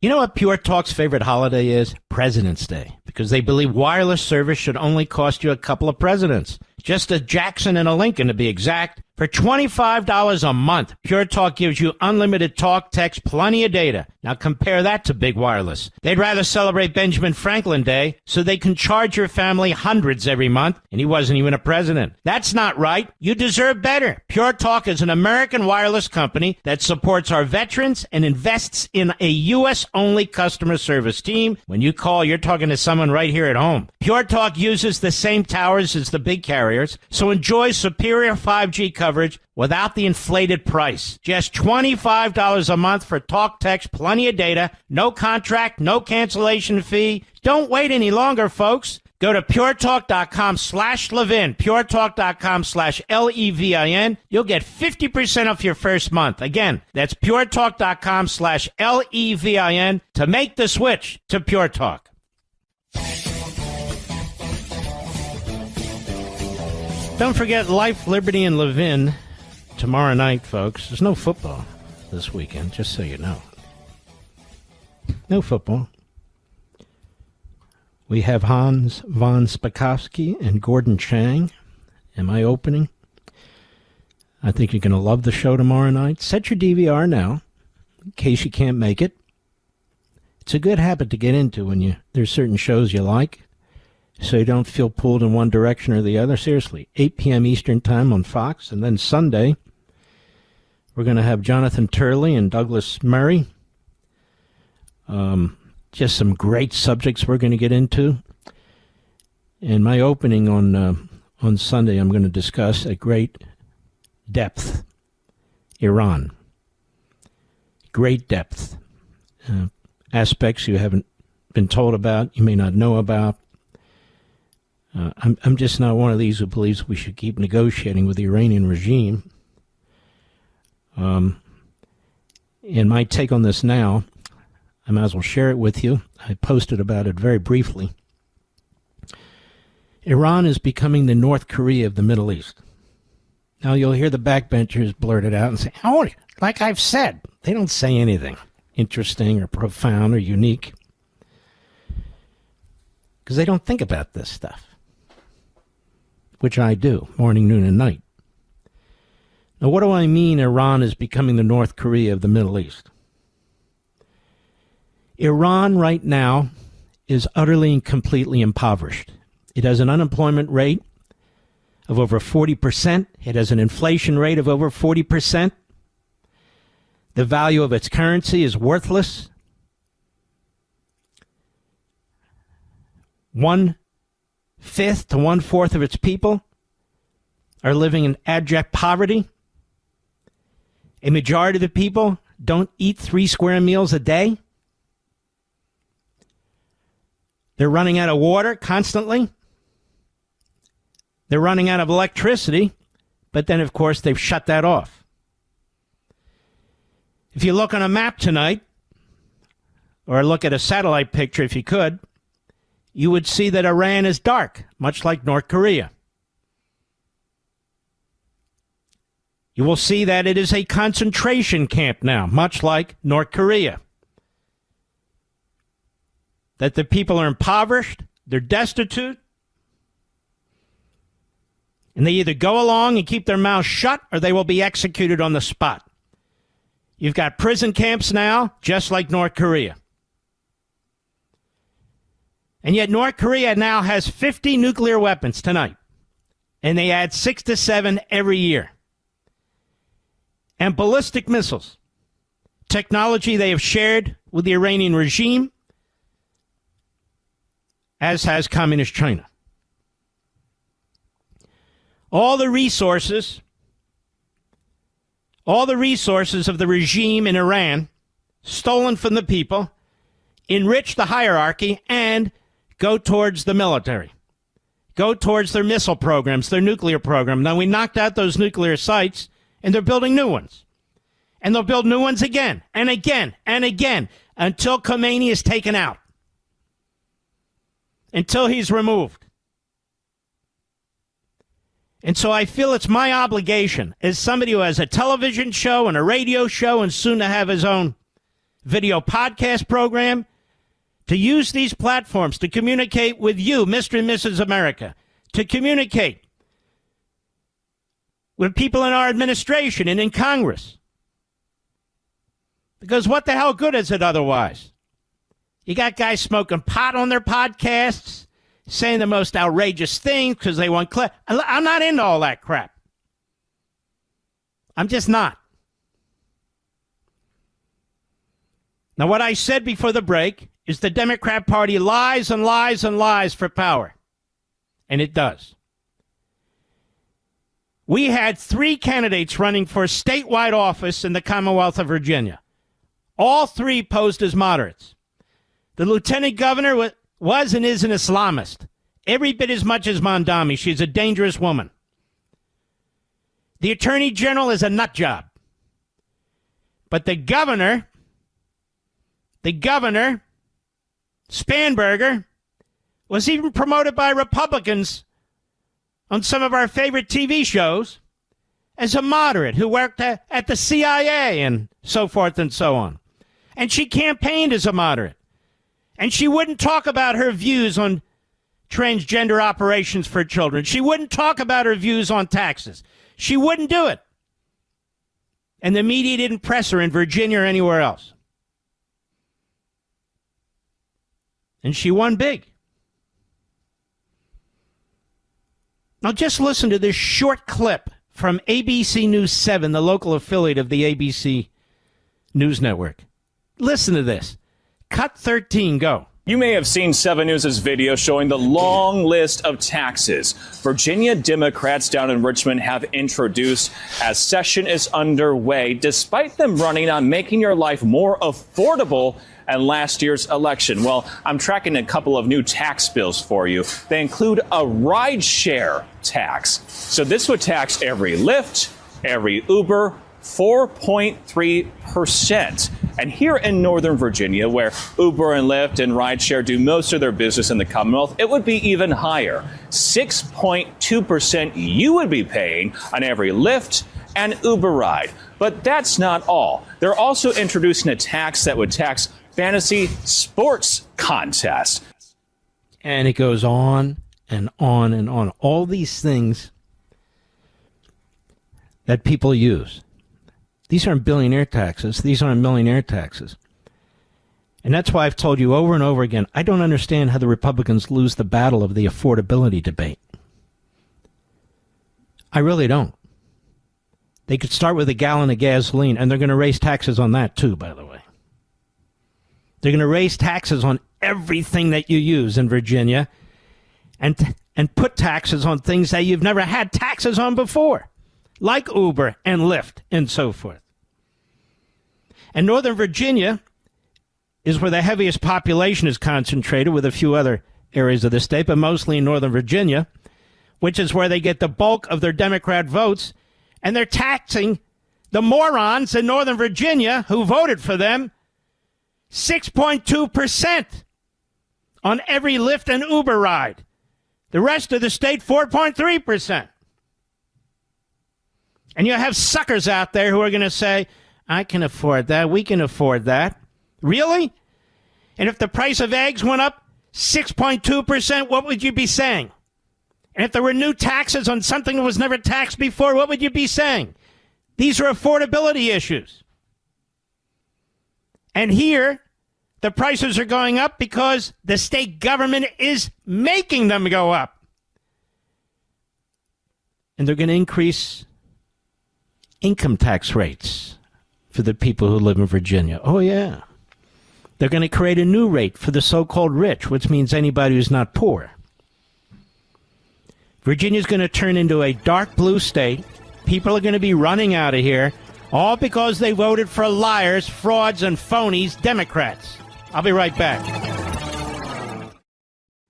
S2: You know what Pure Talk's favorite holiday is? President's Day. Because they believe wireless service should only cost you a couple of presidents. Just a Jackson and a Lincoln, to be exact. For $25 a month, Pure Talk gives you unlimited talk, text, plenty of data. Now compare that to Big Wireless. They'd rather celebrate Benjamin Franklin Day so they can charge your family hundreds every month, and he wasn't even a president. That's not right. You deserve better. Pure Talk is an American wireless company that supports our veterans and invests in a U.S.-only customer service team. When you call, you're talking to someone right here at home. Pure Talk uses the same towers as the big carriers, so enjoy superior 5G coverage without the inflated price. Just $25 a month for talk, text, plenty of data, no contract, no cancellation fee. Don't wait any longer, folks. Go to puretalk.com/Levin, puretalk.com/Levin. You'll get 50% off your first month. Again, that's puretalk.com/Levin to make the switch to Pure Talk. Don't forget Life, Liberty, and Levin tomorrow night, folks. There's no football this weekend, just so you know. No football. We have Hans von Spakovsky and Gordon Chang. Am I opening? I think you're going to love the show tomorrow night. Set your DVR now, in case you can't make it. It's a good habit to get into when there's certain shows you like, so you don't feel pulled in one direction or the other. Seriously, 8 p.m. Eastern Time on Fox. And then Sunday, we're going to have Jonathan Turley and Douglas Murray. Just some great subjects we're going to get into. And my opening on Sunday, I'm going to discuss at great depth Iran. Great depth. Aspects you haven't been told about, you may not know about. I'm just not one of these who believes we should keep negotiating with the Iranian regime. And my take on this now, I might as well share it with you. I posted about it very briefly. Iran is becoming the North Korea of the Middle East. Now you'll hear the backbenchers blurt it out and say, oh, like I've said. They don't say anything interesting or profound or unique because they don't think about this stuff, which I do, morning, noon, and night. Now, what do I mean Iran is becoming the North Korea of the Middle East? Iran right now is utterly and completely impoverished. It has an unemployment rate of over 40%. It has an inflation rate of over 40%. The value of its currency is worthless. 1/5 to 1/4 of its people are living in abject poverty. A majority of the people don't eat 3 square meals a day. They're running out of water constantly. They're running out of electricity, but then, of course, they've shut that off. If you look on a map tonight, or look at a satellite picture if you could, you would see that Iran is dark, much like North Korea. You will see that it is a concentration camp now, much like North Korea. That the people are impoverished, they're destitute, and they either go along and keep their mouths shut or they will be executed on the spot. You've got prison camps now, just like North Korea. And yet North Korea now has 50 nuclear weapons tonight, and they add 6 to 7 every year. And ballistic missiles, technology they have shared with the Iranian regime, as has Communist China. All the resources of the regime in Iran, stolen from the people, enrich the hierarchy, and go towards the military, go towards their missile programs, their nuclear program. Now, we knocked out those nuclear sites, and they're building new ones. And they'll build new ones again and again and again until Khomeini is taken out, until he's removed. And so I feel it's my obligation as somebody who has a television show and a radio show and soon to have his own video podcast program to use these platforms to communicate with you, Mr. and Mrs. America, to communicate with people in our administration and in Congress. Because what the hell good is it otherwise? You got guys smoking pot on their podcasts, saying the most outrageous things because they want clip. I'm not into all that crap. I'm just not. Now, what I said before the break is the Democrat Party lies and lies and lies for power. And it does. We had 3 candidates running for statewide office in the Commonwealth of Virginia. All 3 posed as moderates. The lieutenant governor was and is an Islamist, every bit as much as Mondami. She's a dangerous woman. The attorney general is a nut job. But the governor, Spanberger, was even promoted by Republicans on some of our favorite TV shows as a moderate who worked at the CIA and so forth and so on. And she campaigned as a moderate. And she wouldn't talk about her views on transgender operations for children. She wouldn't talk about her views on taxes. She wouldn't do it. And the media didn't press her in Virginia or anywhere else. And she won big. Now just listen to this short clip from ABC News 7, the local affiliate of the ABC News Network. Listen to this. Cut 13, go.
S5: You may have seen 7 News' video showing the long list of taxes Virginia Democrats down in Richmond have introduced as session is underway, despite them running on making your life more affordable in last year's election. Well, I'm tracking a couple of new tax bills for you. They include a ride-share tax. So this would tax every Lyft, every Uber, 4.3%. And here in Northern Virginia, where Uber and Lyft and rideshare do most of their business in the Commonwealth, it would be even higher. 6.2% you would be paying on every Lyft and Uber ride. But that's not all. They're also introducing a tax that would tax fantasy sports contests.
S2: And it goes on and on and on. All these things that people use. These aren't billionaire taxes. These aren't millionaire taxes. And that's why I've told you over and over again, I don't understand how the Republicans lose the battle of the affordability debate. I really don't. They could start with a gallon of gasoline, and they're going to raise taxes on that too, by the way. They're going to raise taxes on everything that you use in Virginia and put taxes on things that you've never had taxes on before, like Uber and Lyft and so forth. And Northern Virginia is where the heaviest population is concentrated, with a few other areas of the state, but mostly in Northern Virginia, which is where they get the bulk of their Democrat votes. And they're taxing the morons in Northern Virginia who voted for them 6.2% on every Lyft and Uber ride. The rest of the state, 4.3%. And you have suckers out there who are going to say, I can afford that. We can afford that. Really? And if the price of eggs went up 6.2%, what would you be saying? And if there were new taxes on something that was never taxed before, what would you be saying? These are affordability issues. And here, the prices are going up because the state government is making them go up. And they're going to increase income tax rates for the people who live in Virginia. Oh, yeah. They're going to create a new rate for the so-called rich, which means anybody who's not poor. Virginia's going to turn into a dark blue state. People are going to be running out of here, all because they voted for liars, frauds, and phonies, Democrats. I'll be right back.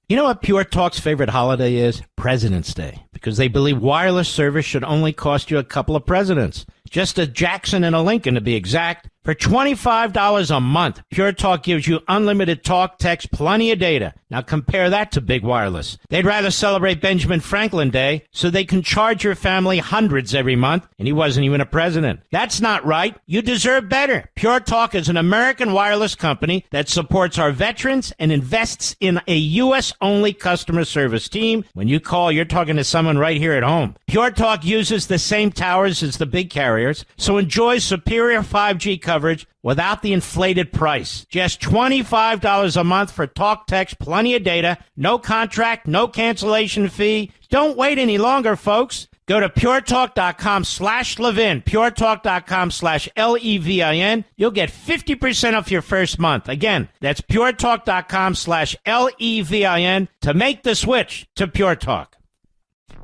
S2: You know what Pure Talk's favorite holiday is? President's Day. Because they believe wireless service should only cost you a couple of presidents. Just a Jackson and a Lincoln, to be exact. For $25 a month, Pure Talk gives you unlimited talk, text, plenty of data. Now compare that to big wireless. They'd rather celebrate Benjamin Franklin Day so they can charge your family hundreds every month, and he wasn't even a president. That's not right. You deserve better. Pure Talk is an American wireless company that supports our veterans and invests in a U.S.-only customer service team. When you call, you're talking to someone right here at home. Pure Talk uses the same towers as the big carriers, so enjoy superior 5G coverage without the inflated price. Just $25 a month for talk, text, plenty of data, no contract, no cancellation fee. Don't wait any longer, folks. Go to puretalk.com/Levin, puretalk.com/Levin. You'll get 50% off your first month. Again, that's puretalk.com/Levin to make the switch to Pure Talk.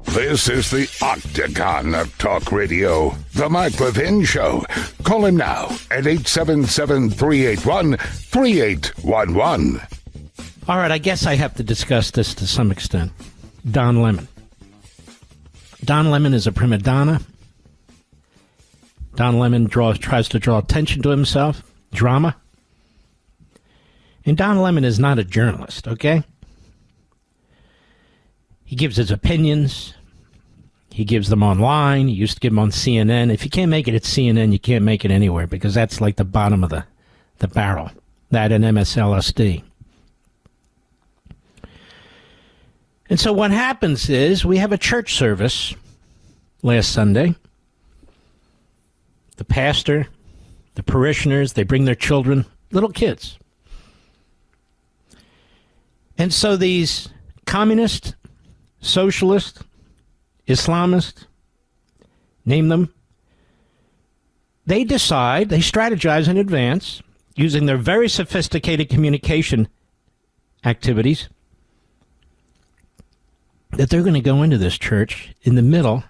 S1: This is the Octagon of Talk Radio, the Mark Levin Show. Call him now at 877-381-3811.
S2: All right, I guess I have to discuss this to some extent. Don Lemon. Don Lemon is a prima donna. Don Lemon tries to draw attention to himself, drama. And Don Lemon is not a journalist, okay? He gives his opinions. He gives them online. He used to give them on CNN. If you can't make it at CNN, you can't make it anywhere, because that's like the bottom of the barrel. That and MSLSD. And so what happens is we have a church service last Sunday. The pastor, the parishioners, they bring their children, little kids. And so these communists, socialists, Islamists, name them, they decide, they strategize in advance, using their very sophisticated communication activities, that they're going to go into this church in the middle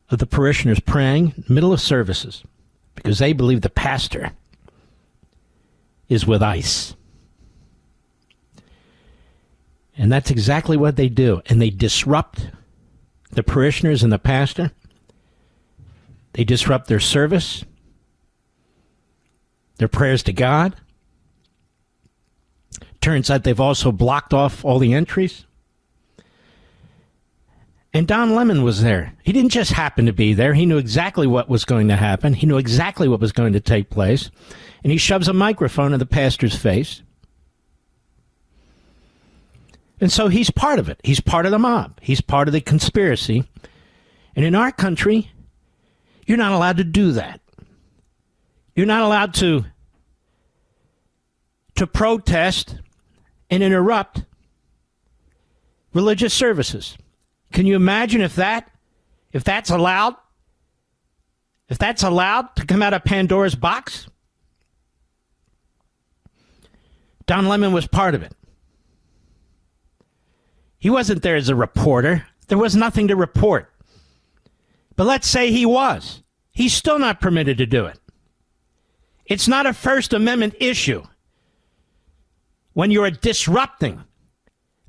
S2: of the parishioners praying, middle of services, because they believe the pastor is with ICE. And that's exactly what they do. And they disrupt the parishioners and the pastor. They disrupt their service, their prayers to God. Turns out they've also blocked off all the entries. And Don Lemon was there. He didn't just happen to be there. He knew exactly what was going to happen. He knew exactly what was going to take place. And he shoves a microphone in the pastor's face. And so he's part of it. He's part of the mob. He's part of the conspiracy. And in our country, you're not allowed to do that. You're not allowed to protest and interrupt religious services. Can you imagine if that's allowed? If that's allowed to come out of Pandora's box? Don Lemon was part of it. He wasn't there as a reporter. There was nothing to report. But let's say he was. He's still not permitted to do it. It's not a First Amendment issue when you're disrupting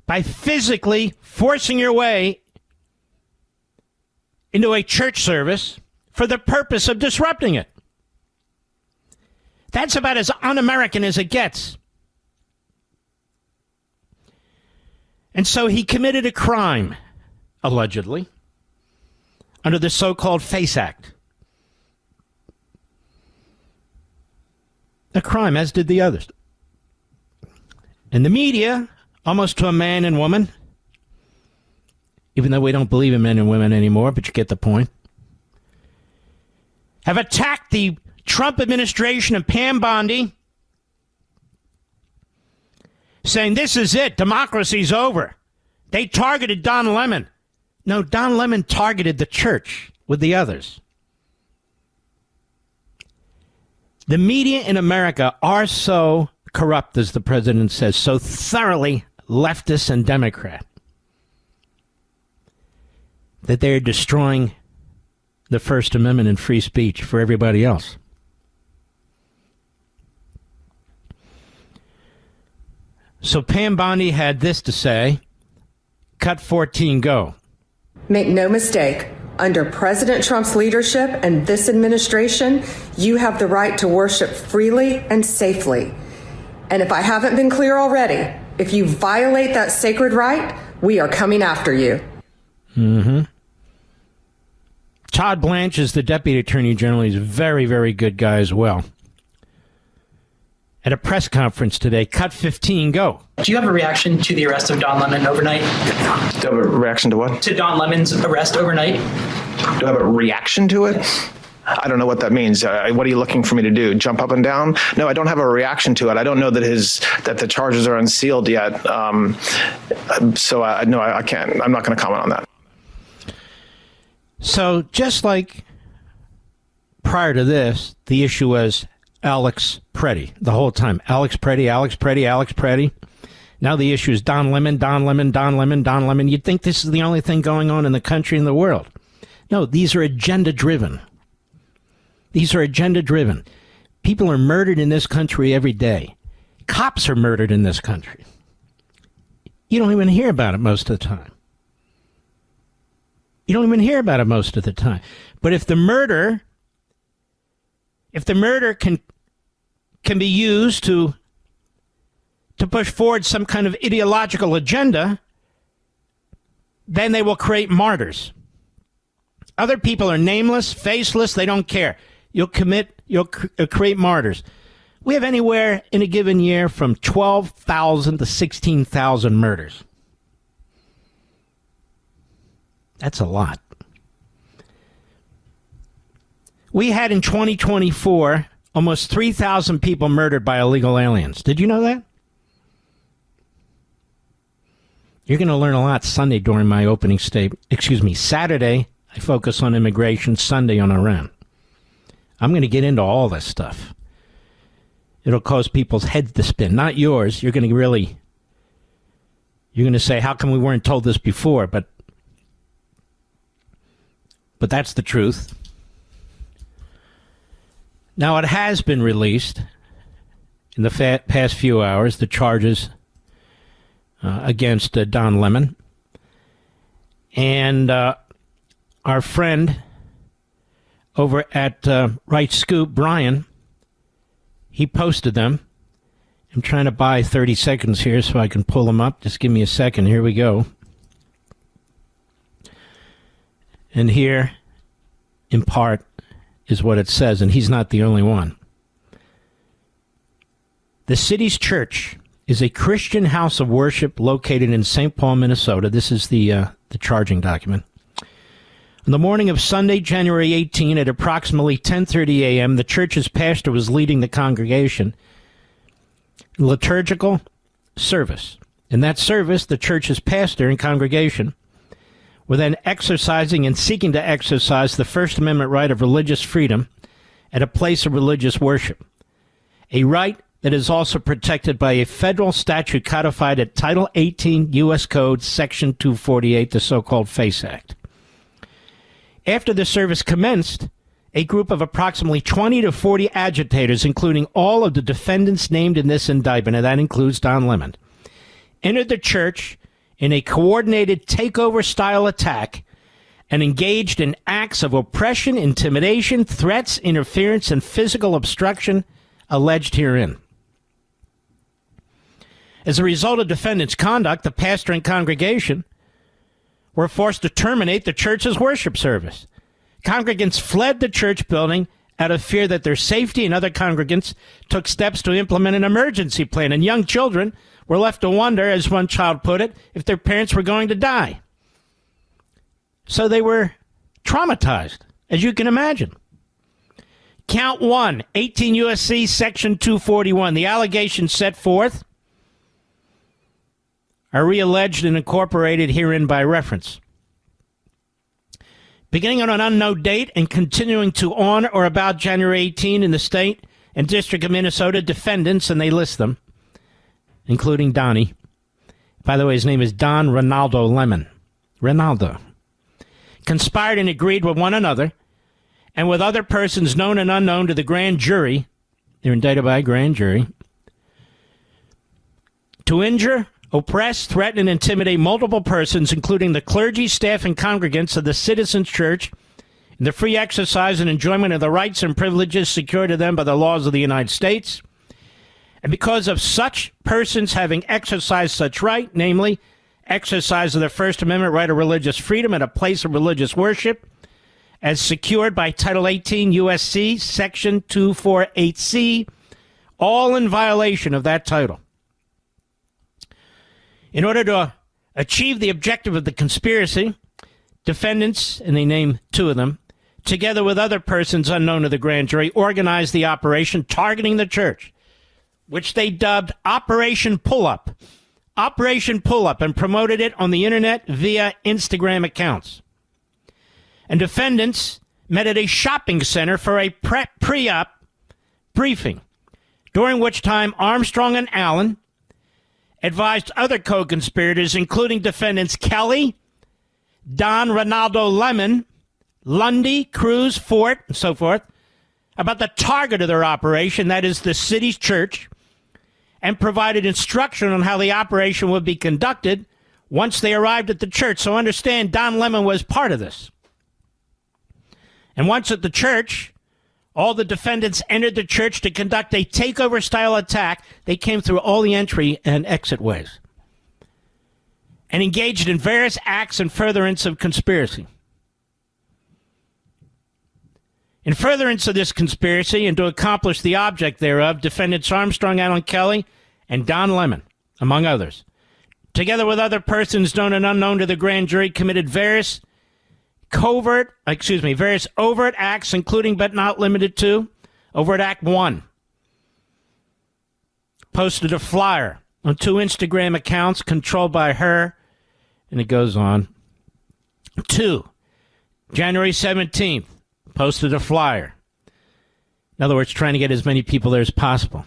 S2: by physically forcing your way into a church service for the purpose of disrupting it. That's about as un-American as it gets. And so he committed a crime, allegedly, under the so-called FACE Act. A crime, as did the others. And the media, almost to a man and woman, even though we don't believe in men and women anymore, but you get the point, have attacked the Trump administration and Pam Bondi, saying this is it, democracy's over. They targeted Don Lemon. No, Don Lemon targeted the church with the others. The media in America are so corrupt, as the president says, so thoroughly leftist and Democrat, that they're destroying the First Amendment and free speech for everybody else. So Pam Bondi had this to say, cut 14, go.
S6: Make no mistake, under President Trump's leadership and this administration, you have the right to worship freely and safely. And if I haven't been clear already, if you violate that sacred right, we are coming after you.
S2: Mm-hmm. Todd Blanche is the Deputy Attorney General. He's a very, very good guy as well. At a press conference today, cut 15, go.
S7: Do you have a reaction to the arrest of Don Lemon overnight?
S8: Do you have a reaction to what?
S7: To Don Lemon's arrest overnight?
S8: Do I have a reaction to it? I don't know what that means. What are you looking for me to do? Jump up and down? No, I don't have a reaction to it. I don't know that the charges are unsealed yet. No, I can't. I'm not going to comment on that.
S2: So just like prior to this, the issue was Alex Preddy the whole time. Alex Preddy. Now the issue is Don Lemon. You'd think this is the only thing going on in the country and the world. No, these are agenda-driven. People are murdered in this country every day. Cops are murdered in this country. You don't even hear about it most of the time. But if the murder can be used to push forward some kind of ideological agenda, then they will create martyrs. Other people are nameless, faceless, they don't care. You'll create martyrs. We have anywhere in a given year from 12,000 to 16,000 murders. That's a lot. We had in 2024 almost 3,000 people murdered by illegal aliens. Did you know that? You're going to learn a lot Sunday during my opening statement. Saturday, I focus on immigration. Sunday on Iran. I'm going to get into all this stuff. It'll cause people's heads to spin. Not yours. You're going to say, how come we weren't told this before? But that's the truth. Now, it has been released in the past few hours, the charges against Don Lemon. And our friend over at Right Scoop, Brian, he posted them. I'm trying to buy 30 seconds here so I can pull them up. Just give me a second. Here we go. And here, in part, is what it says, and he's not the only one. The city's church is a Christian house of worship located in St. Paul, Minnesota. This is the charging document. On the morning of Sunday, January 18, at approximately 10:30 a.m., the church's pastor was leading the congregation in liturgical service. In that service, the church's pastor and congregation were then exercising and seeking to exercise the First Amendment right of religious freedom at a place of religious worship, a right that is also protected by a federal statute codified at Title 18 U.S. Code, Section 248, the so-called FACE Act. After the service commenced, a group of approximately 20 to 40 agitators, including all of the defendants named in this indictment, and that includes Don Lemon, entered the church in a coordinated takeover-style attack and engaged in acts of oppression, intimidation, threats, interference, and physical obstruction alleged herein. As a result of defendants' conduct, the pastor and congregation were forced to terminate the church's worship service. Congregants fled the church building out of fear that their safety, and other congregants took steps to implement an emergency plan, and young children were left to wonder, as one child put it, if their parents were going to die. So they were traumatized, as you can imagine. Count 1, 18 U.S.C. Section 241. The allegations set forth are realleged and incorporated herein by reference. Beginning on an unknown date and continuing to on or about January 18 in the state and District of Minnesota, defendants, and they list them, including Donnie. By the way, his name is Don Ronaldo Lemon. Ronaldo. Conspired and agreed with one another and with other persons known and unknown to the grand jury, they're indicted by a grand jury, to injure, oppress, threaten, and intimidate multiple persons, including the clergy, staff, and congregants of the Citizens Church, in the free exercise and enjoyment of the rights and privileges secured to them by the laws of the United States. And because of such persons having exercised such right, namely, exercise of the First Amendment right of religious freedom at a place of religious worship, as secured by Title 18 U.S.C. Section 248C, all in violation of that title. In order to achieve the objective of the conspiracy, defendants, and they name two of them, together with other persons unknown to the grand jury, organized the operation targeting the church, which they dubbed Operation Pull-Up. Operation Pull-Up, and promoted it on the internet via Instagram accounts. And defendants met at a shopping center for a pre-op briefing, during which time Armstrong and Allen advised other co-conspirators, including defendants Kelly, Don Ronaldo Lemon, Lundy, Cruz, Fort, and so forth, about the target of their operation, that is the city's church, and provided instruction on how the operation would be conducted once they arrived at the church. So understand, Don Lemon was part of this. And once at the church, all the defendants entered the church to conduct a takeover-style attack. They came through all the entry and exit ways and engaged in various acts in furtherance of conspiracy. In furtherance of this conspiracy and to accomplish the object thereof, defendants Armstrong, Allen Kelly, and Don Lemon, among others, together with other persons known and unknown to the grand jury, committed various overt acts, including but not limited to Overt Act 1. Posted a flyer on 2 Instagram accounts controlled by her, and it goes on. 2, January 17th, posted a flyer. In other words, trying to get as many people there as possible.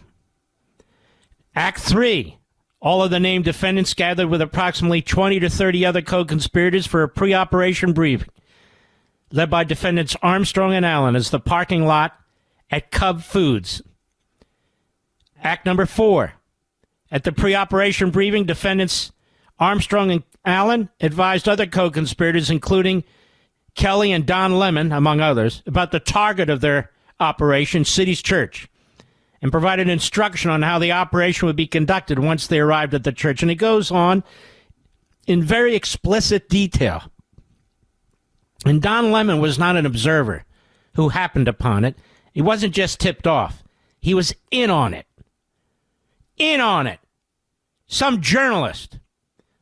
S2: Act 3, all of the named defendants gathered with approximately 20 to 30 other co-conspirators for a pre-operation briefing, led by defendants Armstrong and Allen, as the parking lot at Cub Foods. Act number 4, at the pre-operation briefing, defendants Armstrong and Allen advised other co-conspirators, including Kelly and Don Lemon, among others, about the target of their operation, City's Church, and provided instruction on how the operation would be conducted once they arrived at the church. And it goes on in very explicit detail. And Don Lemon was not an observer who happened upon it. He wasn't just tipped off. He was in on it. In on it. Some journalist.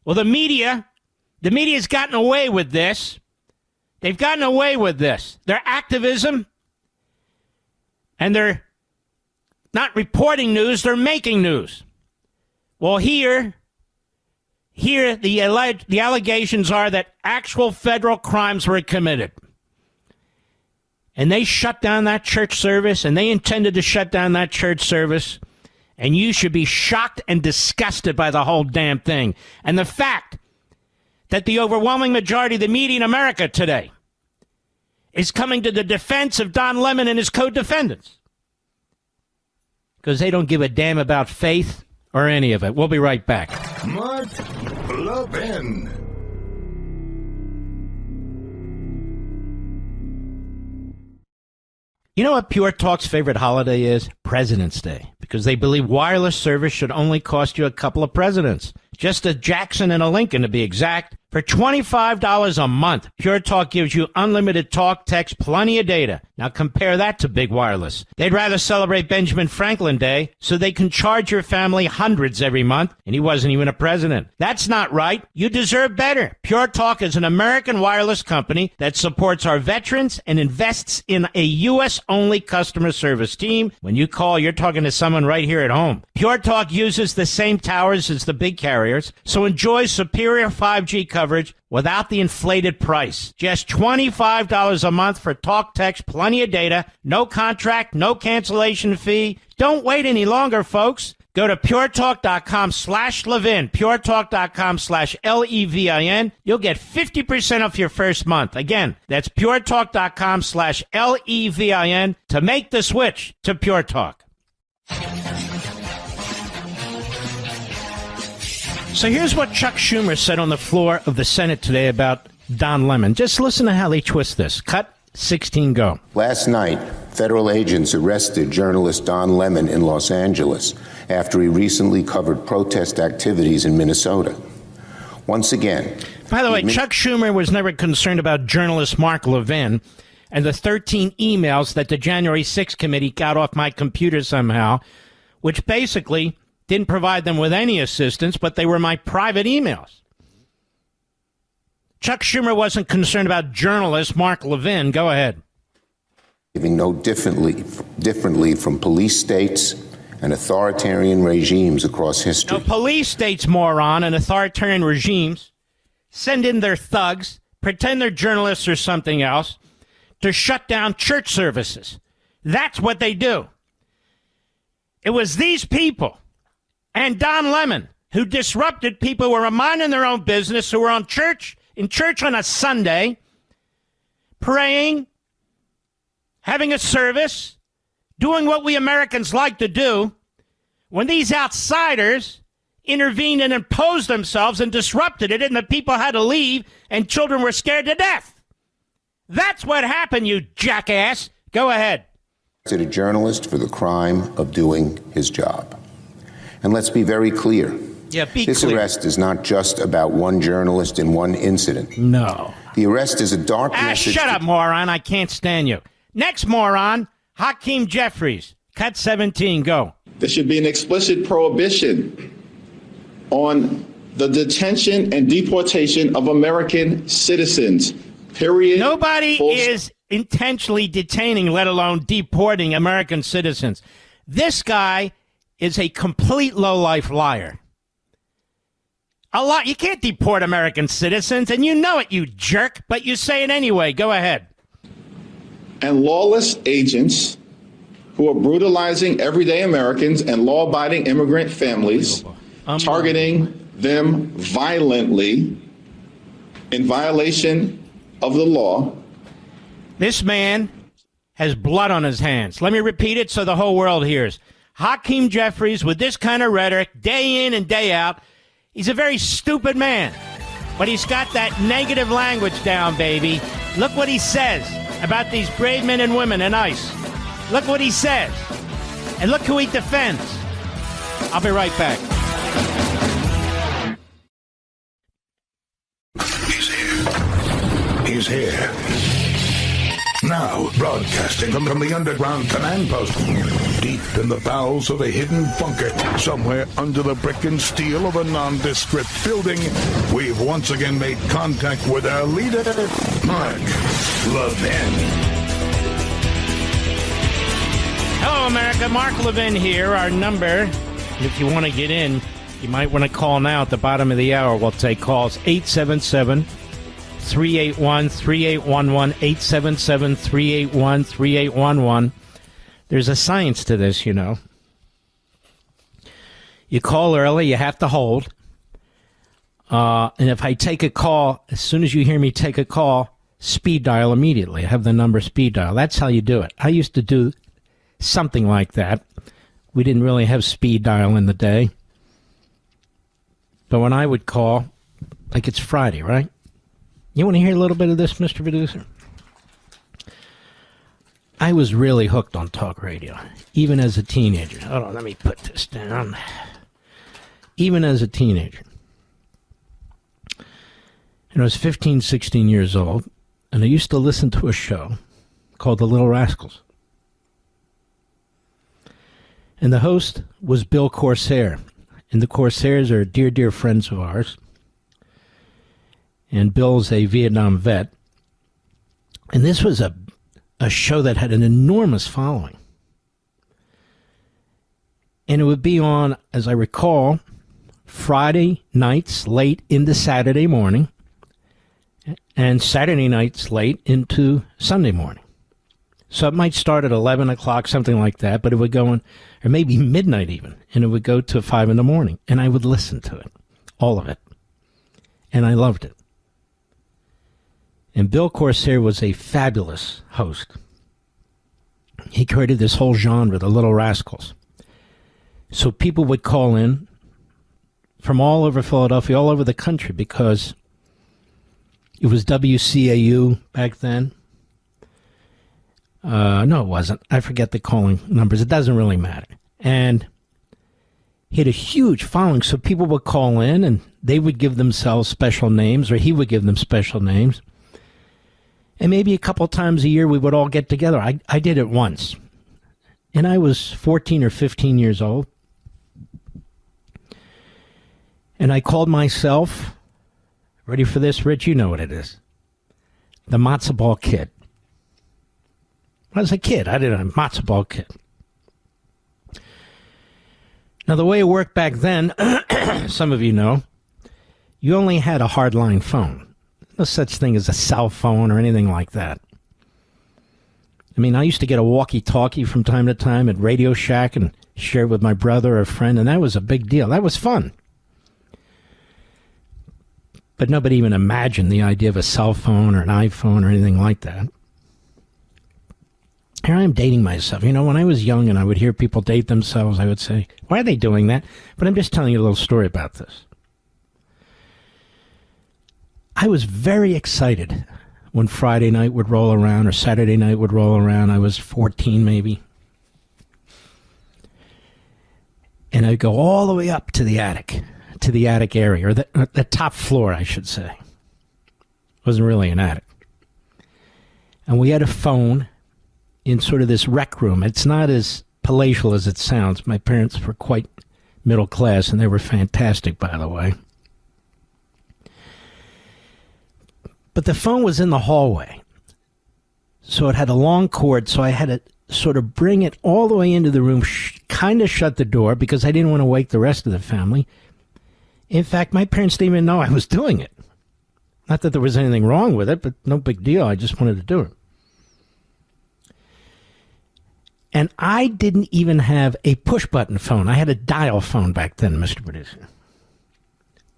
S2: Well, the media's gotten away with this. They've gotten away with this. Their activism, and they're not reporting news, they're making news. Well, here the allegations are that actual federal crimes were committed. And they shut down that church service, and they intended to shut down that church service. And you should be shocked and disgusted by the whole damn thing. And the fact that the overwhelming majority of the media in America today is coming to the defense of Don Lemon and his co-defendants, because they don't give a damn about faith or any of it. We'll be right back.
S1: Mark Levin.
S2: You know what Pure Talk's favorite holiday is? President's Day. Because they believe wireless service should only cost you a couple of presidents. Just a Jackson and a Lincoln, to be exact. For $25 a month, Pure Talk gives you unlimited talk, text, plenty of data. Now compare that to Big Wireless. They'd rather celebrate Benjamin Franklin Day so they can charge your family hundreds every month, and he wasn't even a president. That's not right. You deserve better. Pure Talk is an American wireless company that supports our veterans and invests in a U.S.-only customer service team. When you call, you're talking to someone right here at home. Pure Talk uses the same towers as the big carriers, so enjoy superior 5G coverage without the inflated price. Just $25 a month for talk, text, plenty of data, no contract, no cancellation fee. Don't wait any longer, folks. Go to puretalk.com/Levin, puretalk.com/Levin. You'll get 50% off your first month. Again, that's puretalk.com/Levin to make the switch to Pure Talk. So here's what Chuck Schumer said on the floor of the Senate today about Don Lemon. Just listen to how they twist this. Cut 16, go.
S9: Last night, federal agents arrested journalist Don Lemon in Los Angeles after he recently covered protest activities in Minnesota. Once again...
S2: By the way, Chuck Schumer was never concerned about journalist Mark Levin and the 13 emails that the January 6th committee got off my computer somehow, which basically didn't provide them with any assistance, but they were my private emails. Chuck Schumer wasn't concerned about journalist Mark Levin. Go ahead.
S9: Living no differently from police states and authoritarian regimes across history.
S2: No, police states, moron, and authoritarian regimes send in their thugs, pretend they're journalists or something else, to shut down church services. That's what they do. It was these people and Don Lemon who disrupted people who were minding their own business, who were in church on a Sunday, praying, having a service, doing what we Americans like to do, when these outsiders intervened and imposed themselves and disrupted it, and the people had to leave, and children were scared to death. That's what happened, you jackass. Go ahead.
S9: A journalist for the crime of doing his job. And let's be very clear. This arrest is not just about one journalist in one incident.
S2: No.
S9: The arrest is a dark message.
S2: Shut up, moron. I can't stand you. Next moron, Hakeem Jeffries. Cut 17, go.
S10: There should be an explicit prohibition on the detention and deportation of American citizens. Period.
S2: Nobody is intentionally detaining, let alone deporting American citizens. This guy is a complete lowlife liar. You can't deport American citizens, and you know it, you jerk, but you say it anyway. Go ahead.
S10: And lawless agents who are brutalizing everyday Americans and law-abiding immigrant families, targeting them violently in violation of the law.
S2: This man has blood on his hands. Let me repeat it so the whole world hears. Hakeem Jeffries, with this kind of rhetoric, day in and day out, he's a very stupid man. But he's got that negative language down, baby. Look what he says about these brave men and women in ICE. Look what he says. And look who he defends. I'll be right back.
S1: He's here. Now, broadcasting from the underground command post, deep in the bowels of a hidden bunker, somewhere under the brick and steel of a nondescript building, we've once again made contact with our leader, Mark Levin.
S2: Hello, America. Mark Levin here. Our number, if you want to get in, you might want to call now at the bottom of the hour. We'll take calls 877-381-3811, 877-381-3811. There's a science to this, you know. You call early, you have to hold. And if I take a call, as soon as you hear me take a call, speed dial immediately. I have the number speed dial. That's how you do it. I used to do something like that. We didn't really have speed dial in the day. But when I would call, like it's Friday, right? You want to hear a little bit of this, Mr. Producer? I was really hooked on talk radio, even as a teenager. Hold on, let me put this down. Even as a teenager. And I was 15, 16 years old, and I used to listen to a show called The Little Rascals. And the host was Bill Corsair. And the Corsairs are dear, dear friends of ours. And Bill's a Vietnam vet. And this was a show that had an enormous following. And it would be on, as I recall, Friday nights late into Saturday morning, and Saturday nights late into Sunday morning. So it might start at 11 o'clock, something like that, but it would go on, or maybe midnight even, and it would go to 5 in the morning. And I would listen to it, all of it. And I loved it. And Bill Corsair was a fabulous host. He created this whole genre, the Little Rascals. So people would call in from all over Philadelphia, all over the country, because it was WCAU back then. No, it wasn't. I forget the calling numbers. It doesn't really matter. And he had a huge following, so people would call in and they would give themselves special names, or he would give them special names. And maybe a couple times a year we would all get together. I did it once. And I was 14 or 15 years old. And I called myself, ready for this, Rich? You know what it is. The Matzo Ball Kid. I was a kid. I did a Matzo Ball Kid. Now, the way it worked back then, some of you know, you only had a hardline phone. No such thing as a cell phone or anything like that. I mean, I used to get a walkie-talkie from time to time at Radio Shack and share it with my brother or a friend, and that was a big deal. That was fun. But nobody even imagined the idea of a cell phone or an iPhone or anything like that. Here I am dating myself. You know, when I was young and I would hear people date themselves, I would say, why are they doing that? But I'm just telling you a little story about this. I was very excited when Friday night would roll around or Saturday night would roll around. I was 14 maybe. And I'd go all the way up to the attic area, or the top floor, I should say. It wasn't really an attic. And we had a phone in sort of this rec room. It's not as palatial as it sounds. My parents were quite middle class, and they were fantastic, by the way. But the phone was in the hallway. So it had a long cord, so I had to sort of bring it all the way into the room, kind of shut the door, because I didn't want to wake the rest of the family. In fact, my parents didn't even know I was doing it. Not that there was anything wrong with it, but no big deal. I just wanted to do it. And I didn't even have a push-button phone. I had a dial phone back then, Mr. Producer.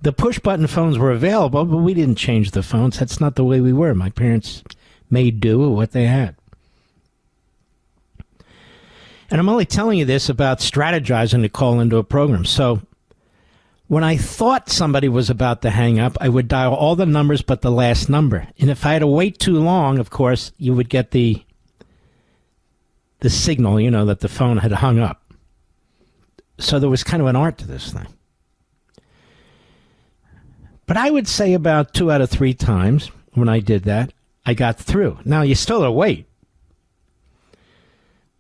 S2: The push-button phones were available, but we didn't change the phones. That's not the way we were. My parents made do with what they had. And I'm only telling you this about strategizing to call into a program. So when I thought somebody was about to hang up, I would dial all the numbers but the last number. And if I had to wait too long, of course, you would get the signal, you know, that the phone had hung up. So there was kind of an art to this thing. But I would say about 2 out of 3 times when I did that, I got through. Now, you still had to wait.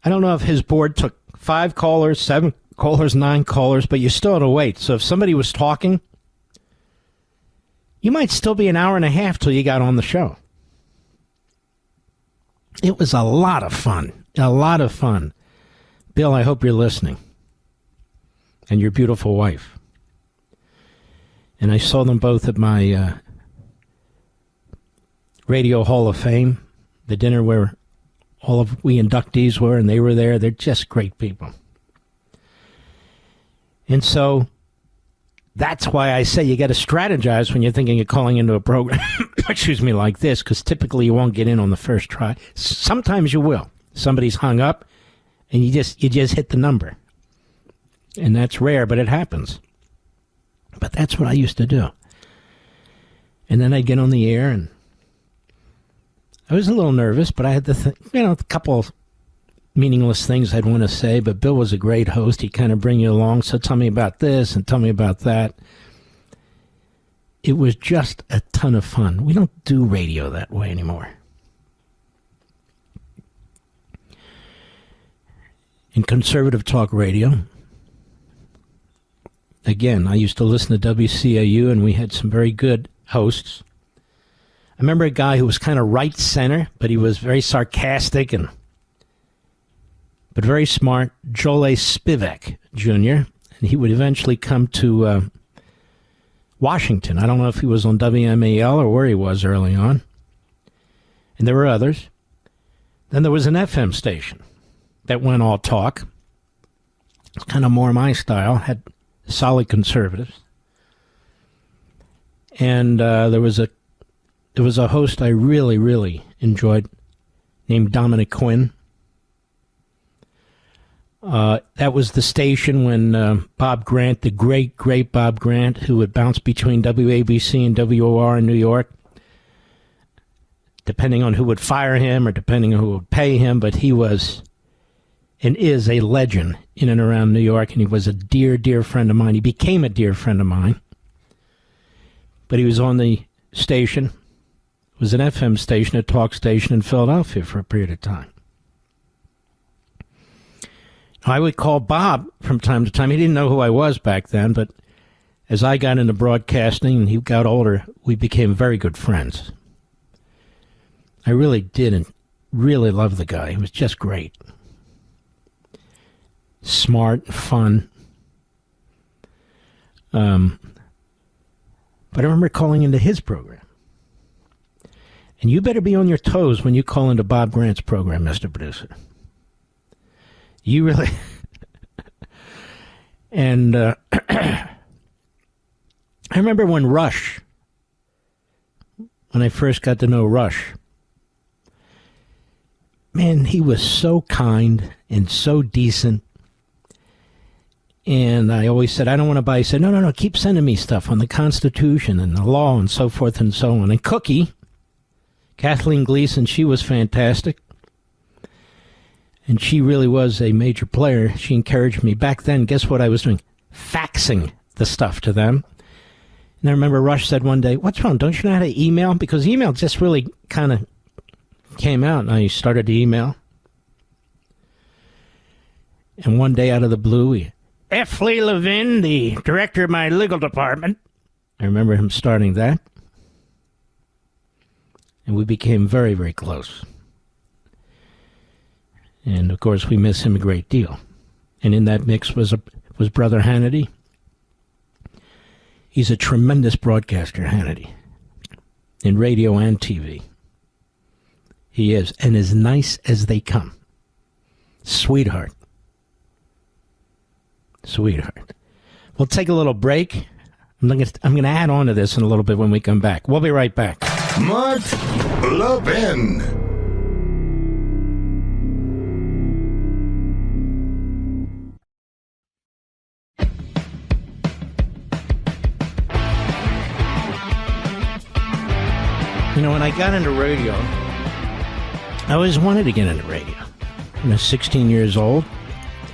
S2: I don't know if his board took 5 callers, 7 callers, 9 callers, but you still had to wait. So if somebody was talking, you might still be an hour and a half till you got on the show. It was a lot of fun. A lot of fun. Bill, I hope you're listening. And your beautiful wife. And I saw them both at my Radio Hall of Fame, the dinner where all of we inductees were, and they were there. They're just great people. And so that's why I say you got to strategize when you're thinking of calling into a program, excuse me, like this, because typically you won't get in on the first try. Sometimes you will. Somebody's hung up, and you just hit the number. And that's rare, but it happens. But that's what I used to do. And then I'd get on the air, and I was a little nervous, but I had to a couple of meaningless things I'd want to say, but Bill was a great host. He'd kind of bring you along, so tell me about this and tell me about that. It was just a ton of fun. We don't do radio that way anymore. In conservative talk radio, again, I used to listen to WCAU, and we had some very good hosts. I remember a guy who was kind of right center, but he was very sarcastic but very smart, Joel Spivak Jr., and he would eventually come to Washington. I don't know if he was on WMAL or where he was early on. And there were others. Then there was an FM station that went all talk. It's kind of more my style, had solid conservatives. And there was a host I really, really enjoyed named Dominic Quinn. That was the station when Bob Grant, the great Bob Grant, who would bounce between WABC and WOR in New York, depending on who would fire him or depending on who would pay him, but he was and is a legend in and around New York, and he was a dear, dear friend of mine. He became a dear friend of mine. But he was on the station. It was an FM station, a talk station in Philadelphia for a period of time. I would call Bob from time to time. He didn't know who I was back then, but as I got into broadcasting and he got older, we became very good friends. I really did and really loved the guy. He was just great. Smart, fun. But I remember calling into his program. And you better be on your toes when you call into Bob Grant's program, Mr. Producer. You really... And I remember when I first got to know Rush, man, he was so kind and so decent. And I always said, I don't want to buy. He said, no, keep sending me stuff on the Constitution and the law and so forth and so on. And Cookie, Kathleen Gleason, she was fantastic. And she really was a major player. She encouraged me. Back then, guess what I was doing? Faxing the stuff to them. And I remember Rush said one day, what's wrong? Don't you know how to email? Because email just really kind of came out, and I started to email. And one day out of the blue, F. Lee Levin, the director of my legal department. I remember him starting that. And we became very, very close. And, of course, we miss him a great deal. And in that mix was Brother Hannity. He's a tremendous broadcaster, Hannity, in radio and TV. He is, and as nice as they come. Sweetheart. We'll take a little break. I'm going to add on to this in a little bit when we come back. We'll be right back.
S1: Mark Levin.
S2: You know, when I got into radio, I always wanted to get into radio. When I was 16 years old,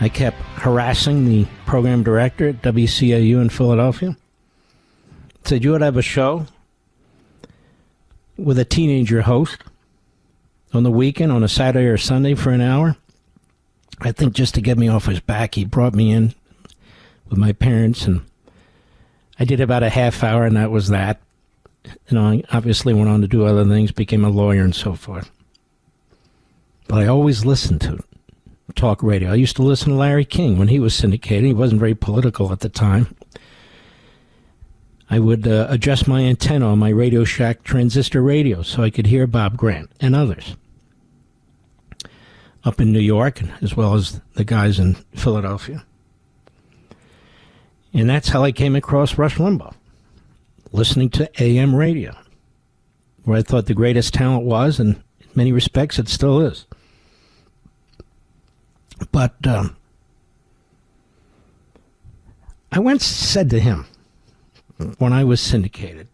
S2: I kept harassing the program director at WCAU in Philadelphia. I said, you would have a show with a teenager host on the weekend, on a Saturday or Sunday for an hour. I think just to get me off his back, he brought me in with my parents, and I did about a half hour, and that was that. You know, I obviously went on to do other things, became a lawyer and so forth. But I always listened to talk radio. I used to listen to Larry King when he was syndicated. He wasn't very political at the time. I would adjust my antenna on my Radio Shack transistor radio so I could hear Bob Grant and others up in New York, as well as the guys in Philadelphia. And that's how I came across Rush Limbaugh, listening to AM radio, where I thought the greatest talent was, and in many respects it still is. But I once said to him, when I was syndicated,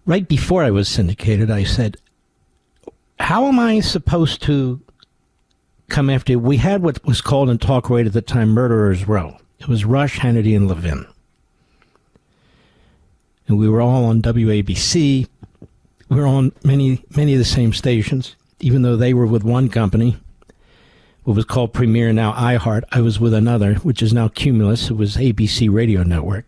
S2: right before I was syndicated, I said, how am I supposed to come after you? We had what was called in talk radio at the time Murderers Row. It was Rush, Hannity, and Levin. And we were all on WABC. We were on many of the same stations, even though they were with one company, what was called Premier, now iHeart. I was with another, which is now Cumulus. It was ABC Radio Network.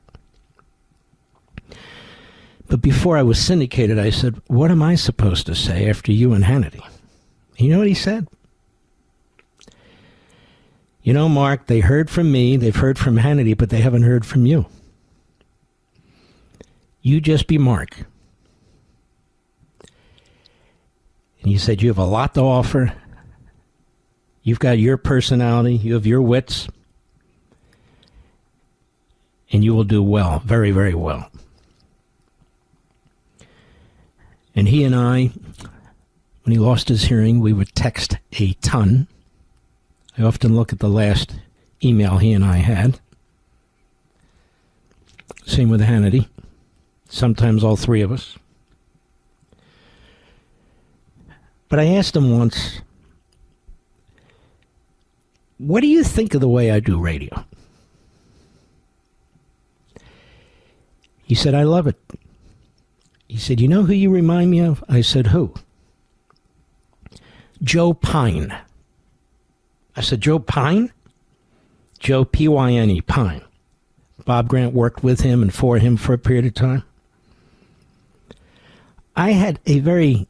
S2: But before I was syndicated, I said, what am I supposed to say after you and Hannity? You know what he said? You know, Mark, they heard from me, they've heard from Hannity, but they haven't heard from you. You just be Mark. And he said, you have a lot to offer. You've got your personality. You have your wits. And you will do well, very, very well. And he and I, when he lost his hearing, we would text a ton. I often look at the last email he and I had. Same with Hannity. Sometimes all three of us. But I asked him once, what do you think of the way I do radio? He said, I love it. He said, you know who you remind me of? I said, who? Joe Pine. I said, Joe Pine? Joe, P-Y-N-E, Pine. Bob Grant worked with him and for him for a period of time. I had a very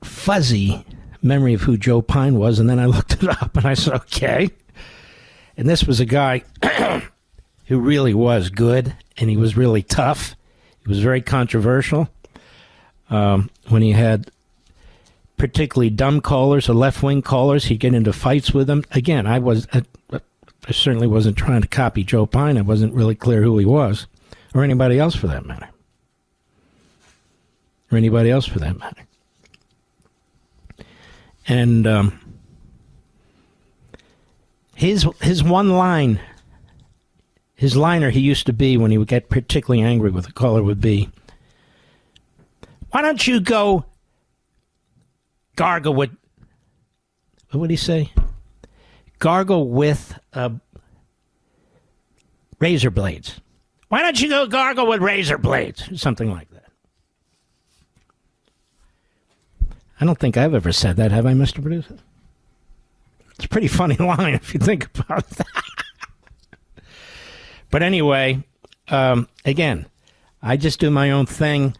S2: fuzzy memory of who Joe Pine was, and then I looked it up, and I said, okay. And this was a guy who really was good, and he was really tough. He was very controversial. When he had particularly dumb callers or left-wing callers, he'd get into fights with them. Again, I certainly wasn't trying to copy Joe Pine. I wasn't really clear who he was, or anybody else for that matter. And his one line, his liner he used to be when he would get particularly angry with a caller would be, why don't you go gargle with, what would he say? Gargle with razor blades. Why don't you go gargle with razor blades? Something like that. I don't think I've ever said that, have I, Mr. Producer? It's a pretty funny line if you think about that. But anyway, again, I just do my own thing.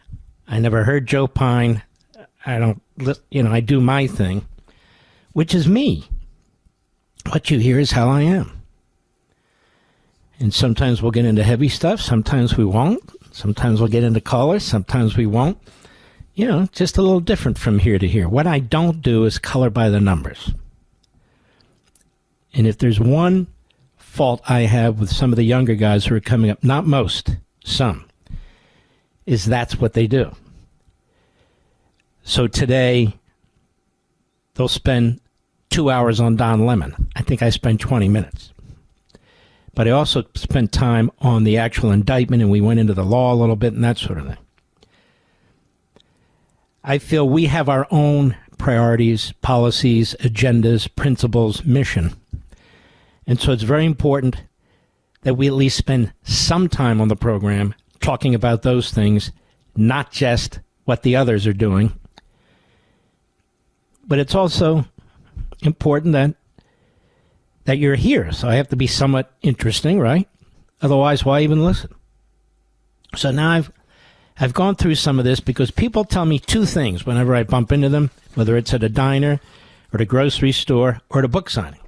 S2: I never heard Joe Pine. I do my thing, which is me. What you hear is how I am. And sometimes we'll get into heavy stuff. Sometimes we won't. Sometimes we'll get into callers. Sometimes we won't. Just a little different from here to here. What I don't do is color by the numbers. And if there's one fault I have with some of the younger guys who are coming up, not most, some, is that's what they do. So today, they'll spend 2 hours on Don Lemon. I think I spent 20 minutes. But I also spent time on the actual indictment, and we went into the law a little bit and that sort of thing. I feel we have our own priorities, policies, agendas, principles, mission. And so it's very important that we at least spend some time on the program talking about those things, not just what the others are doing. But it's also important that you're here. So I have to be somewhat interesting, right? Otherwise, why even listen? So now I've gone through some of this because people tell me two things whenever I bump into them, whether it's at a diner or at a grocery store or at a book signing.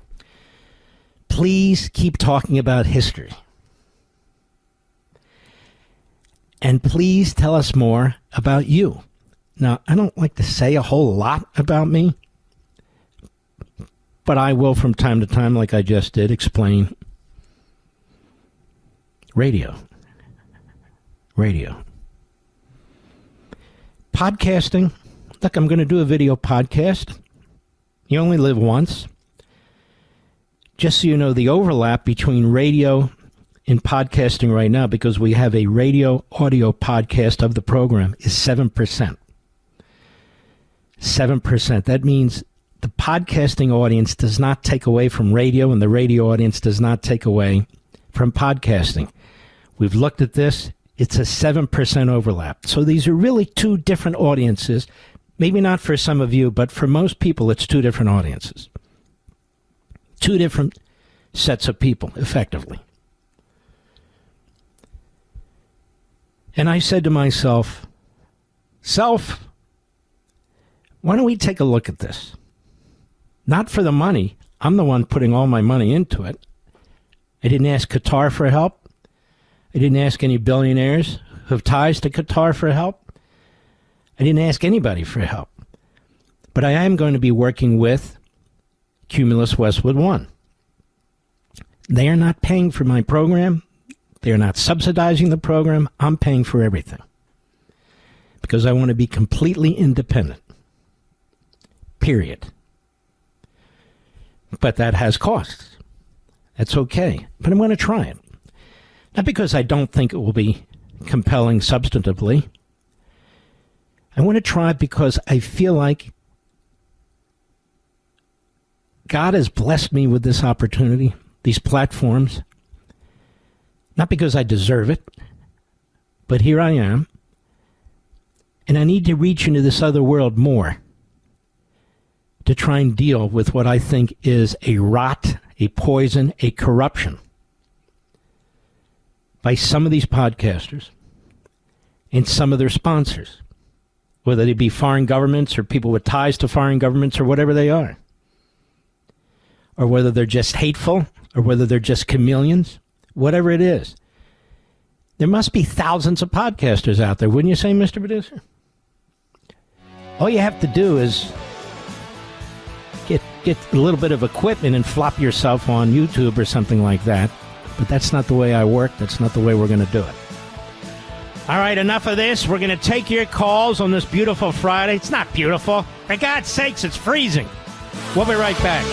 S2: Please keep talking about history. And please tell us more about you. Now, I don't like to say a whole lot about me, but I will from time to time, like I just did, explain radio. Podcasting. Look, I'm going to do a video podcast. You only live once. Just so you know, the overlap between radio and podcasting right now, because we have a radio audio podcast of the program, is 7%. 7%. That means the podcasting audience does not take away from radio, and the radio audience does not take away from podcasting. We've looked at this. It's a 7% overlap. So these are really two different audiences. Maybe not for some of you, but for most people, it's two different audiences. Two different sets of people, effectively. And I said to myself, why don't we take a look at this? Not for the money. I'm the one putting all my money into it. I didn't ask Qatar for help. I didn't ask any billionaires who have ties to Qatar for help. I didn't ask anybody for help. But I am going to be working with Cumulus Westwood One. They are not paying for my program. They are not subsidizing the program. I'm paying for everything. Because I want to be completely independent. Period. But that has costs. That's okay. But I'm going to try it. Not because I don't think it will be compelling substantively. I want to try it because I feel like God has blessed me with this opportunity, these platforms. Not because I deserve it, but here I am. And I need to reach into this other world more to try and deal with what I think is a rot, a poison, a corruption by some of these podcasters and some of their sponsors, whether they be foreign governments or people with ties to foreign governments or whatever they are, or whether they're just hateful or whether they're just chameleons, whatever it is. There must be thousands of podcasters out there, wouldn't you say, Mr. Producer? All you have to do is get a little bit of equipment and flop yourself on YouTube or something like that. But that's not the way I work. That's not the way we're going to do it. All right, enough of this. We're going to take your calls on this beautiful Friday. It's not beautiful. For God's sakes, it's freezing. We'll be right back.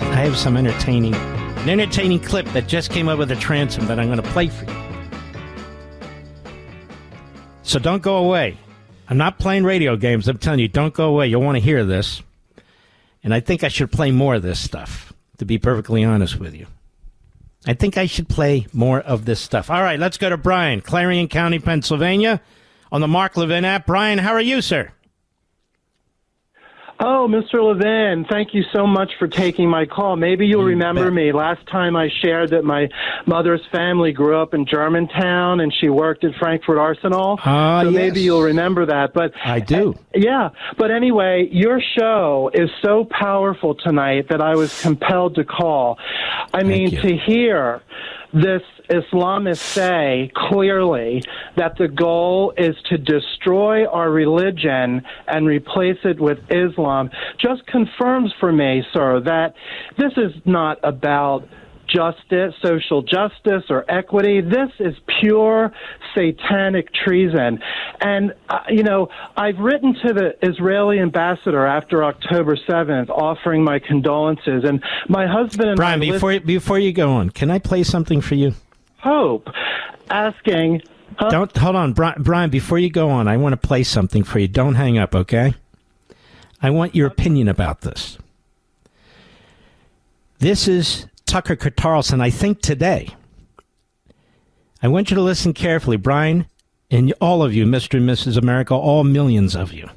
S2: I have some an entertaining clip that just came up with a transom that I'm going to play for you. So don't go away. I'm not playing radio games. I'm telling you, don't go away. You'll want to hear this. And I think I should play more of this stuff, to be perfectly honest with you. I think I should play more of this stuff. All right, let's go to Brian, Clarion County, Pennsylvania, on the Mark Levin app. Brian, how are you, sir?
S11: Oh, Mr. Levin, thank you so much for taking my call. Maybe you'll remember me. Last time I shared that my mother's family grew up in Germantown and she worked at Frankfurt Arsenal. So
S2: yes.
S11: Maybe you'll remember that. But
S2: I do.
S11: Yeah. But anyway, your show is so powerful tonight that I was compelled to call. I mean, to hear this Islamist say clearly that the goal is to destroy our religion and replace it with Islam just confirms for me, sir, that this is not about justice, social justice, or equity. This is pure satanic treason. And, I've written to the Israeli ambassador after October 7th offering my condolences. And my husband and
S2: Brian, before you go on, can I play something for you?
S11: Hope, asking...
S2: Don't hold on, Brian, before you go on, I want to play something for you. Don't hang up, okay? I want your opinion about this. This is Tucker Carlson, I think today. I want you to listen carefully, Brian, and all of you, Mr. and Mrs. America, all millions of you.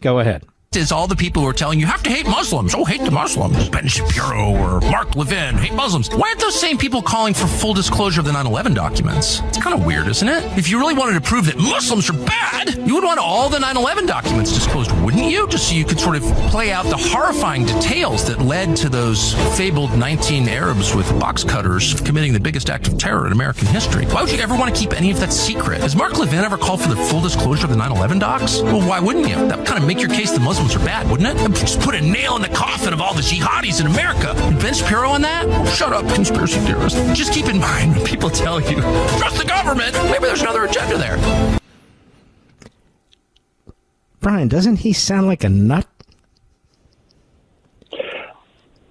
S2: Go ahead.
S12: Is all the people who are telling you have to hate Muslims. Oh, hate the Muslims. Ben Shapiro or Mark Levin, hate Muslims. Why aren't those same people calling for full disclosure of the 9/11 documents? It's kind of weird, isn't it? If you really wanted to prove that Muslims are bad, you would want all the 9/11 documents disclosed, wouldn't you? Just so you could sort of play out the horrifying details that led to those fabled 19 Arabs with box cutters committing the biggest act of terror in American history. Why would you ever want to keep any of that secret? Has Mark Levin ever called for the full disclosure of the 9/11 docs? Well, why wouldn't you? That would kind of make your case the Muslims are bad, wouldn't it? And just put a nail in the coffin of all the jihadis in America. And Ben Shapiro on that? Shut up, conspiracy theorist. Just keep in mind when people tell you, trust the government, maybe there's another agenda there.
S2: Brian, doesn't he sound like a nut?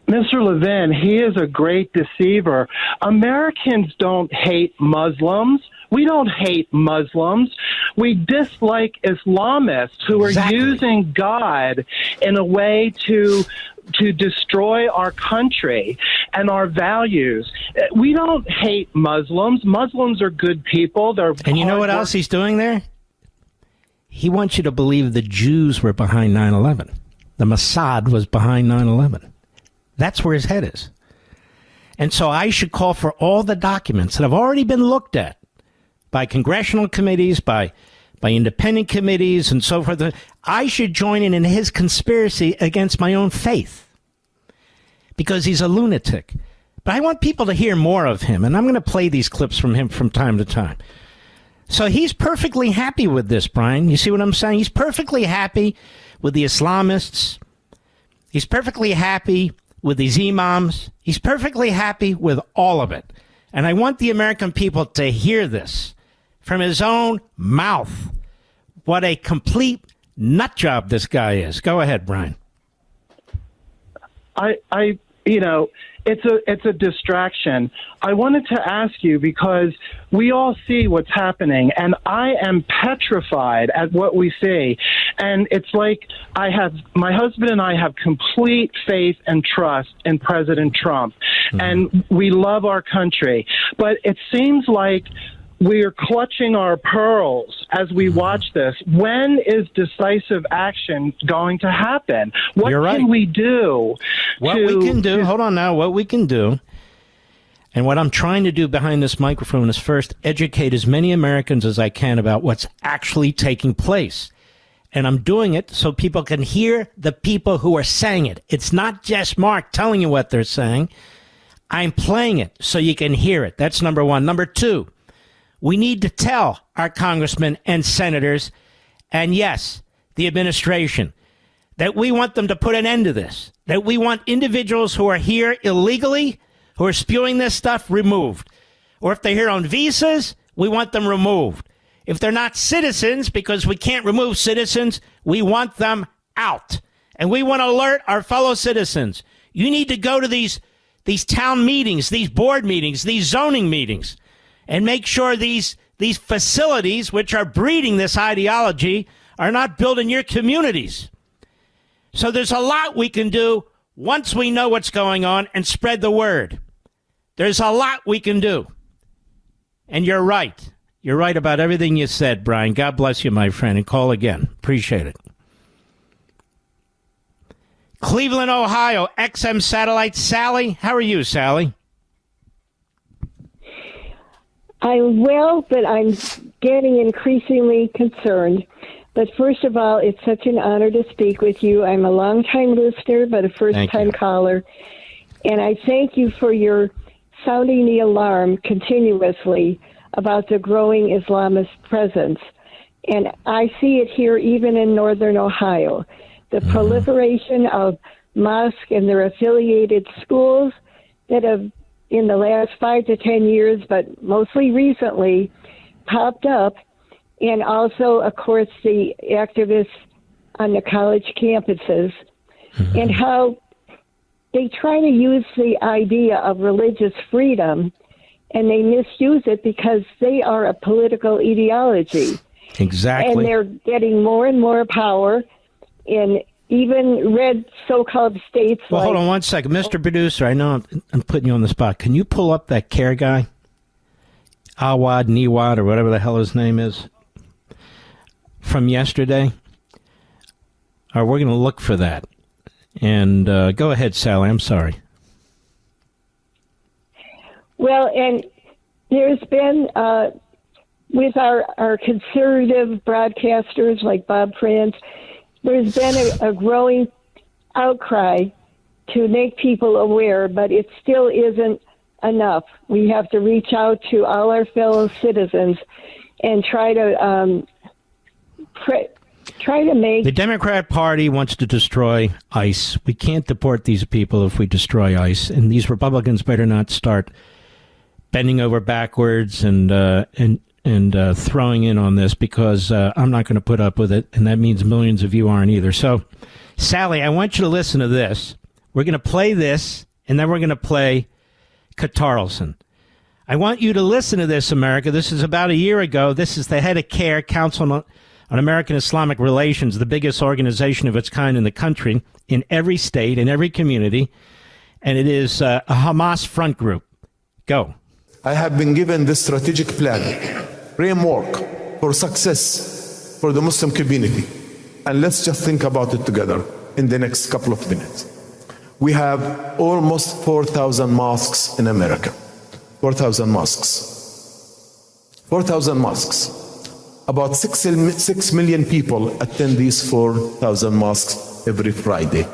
S11: Mr. Levin, he is a great deceiver. Americans don't hate Muslims. We don't hate Muslims. We dislike Islamists who are using God in a way to destroy our country and our values. We don't hate Muslims. Muslims are good people.
S2: And you know what else he's doing there? He wants you to believe the Jews were behind 9/11. The Mossad was behind 9/11. That's where his head is. And so I should call for all the documents that have already been looked at by congressional committees, by independent committees, and so forth. I should join in his conspiracy against my own faith because he's a lunatic. But I want people to hear more of him, and I'm going to play these clips from him from time to time. So he's perfectly happy with this, Brian. You see what I'm saying? He's perfectly happy with the Islamists. He's perfectly happy with these imams. He's perfectly happy with all of it. And I want the American people to hear this from his own mouth. What a complete nut job this guy is. Go ahead, Brian.
S11: It's a distraction. I wanted to ask you, because we all see what's happening, and I am petrified at what we see. And it's like my husband and I have complete faith and trust in President Trump, and we love our country. But it seems like we're clutching our pearls as we watch this. When is decisive action going to happen? What can we do?
S2: What we can do, hold on now, what we can do, and what I'm trying to do behind this microphone is first educate as many Americans as I can about what's actually taking place. And I'm doing it so people can hear the people who are saying it. It's not just Mark telling you what they're saying. I'm playing it so you can hear it. That's number one. Number two, we need to tell our congressmen and senators, and yes, the administration, that we want them to put an end to this, that we want individuals who are here illegally, who are spewing this stuff, removed. Or if they're here on visas, we want them removed. If they're not citizens, because we can't remove citizens, we want them out. And we want to alert our fellow citizens. You need to go to these town meetings, these board meetings, these zoning meetings, and make sure these facilities, which are breeding this ideology, are not built in your communities. So there's a lot we can do once we know what's going on and spread the word. There's a lot we can do. And you're right. You're right about everything you said, Brian. God bless you, my friend, and call again. Appreciate it. Cleveland, Ohio, XM Satellite. Sally, how are you, Sally?
S13: I'm well, but I'm getting increasingly concerned. But first of all, it's such an honor to speak with you. I'm a long-time listener, but a first-time caller. And I thank you for your sounding the alarm continuously about the growing Islamist presence. And I see it here even in northern Ohio. The proliferation of mosques and their affiliated schools that have, in the last 5 to 10 years, but mostly recently, popped up. And also, of course, the activists on the college campuses, and how they try to use the idea of religious freedom, and they misuse it because they are a political ideology.
S2: Exactly.
S13: And they're getting more and more power in even red so-called states.
S2: Well, hold on one second. Mr. Producer, I know I'm putting you on the spot. Can you pull up that CARE guy? Awad, Niwad, or whatever the hell his name is, from yesterday? We're going to look for that. And go ahead, Sally. I'm sorry. Well,
S13: and there's been, with our conservative broadcasters like Bob France, there's been a growing outcry to make people aware, but it still isn't enough. We have to reach out to all our fellow citizens and try to make...
S2: The Democrat Party wants to destroy ICE. We can't deport these people if we destroy ICE, and these Republicans better not start bending over backwards and throwing in on this, because I'm not going to put up with it, and that means millions of you aren't either. So, Sally, I want you to listen to this. We're going to play this, and then we're going to play Catarlson. I want you to listen to this, America. This is about a year ago. This is the head of CARE, Council on American Islamic Relations, the biggest organization of its kind in the country, in every state, in every community, and it is a Hamas front group. Go.
S14: I have been given this strategic plan, framework for success for the Muslim community. And let's just think about it together in the next couple of minutes. We have almost 4,000 mosques in America. 4,000 mosques. 4,000 mosques. About 6 million people attend these 4,000 mosques every Friday.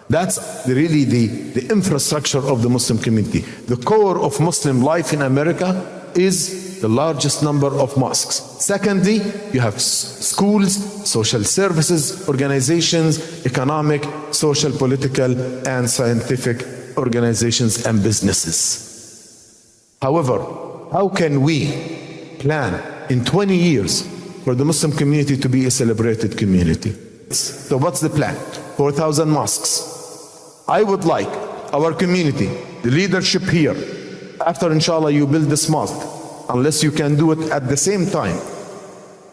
S14: That's really the infrastructure of the Muslim community. The core of Muslim life in America is the largest number of mosques. Secondly, you have schools, social services, organizations, economic, social, political, and scientific organizations and businesses. However, how can we plan in 20 years for the Muslim community to be a celebrated community? So what's the plan? 4,000 mosques. I would like our community, the leadership here, after inshallah you build this mosque, unless you can do it at the same time,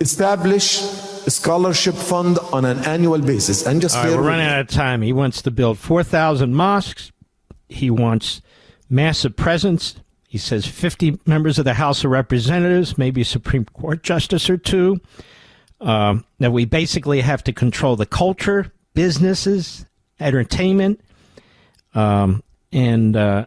S14: establish a scholarship fund on an annual basis. And just
S2: we're running out of time. He wants to build 4,000 mosques. He wants massive presence. He says 50 members of the House of Representatives, maybe a Supreme Court justice or two. That we basically have to control the culture, businesses, entertainment. And then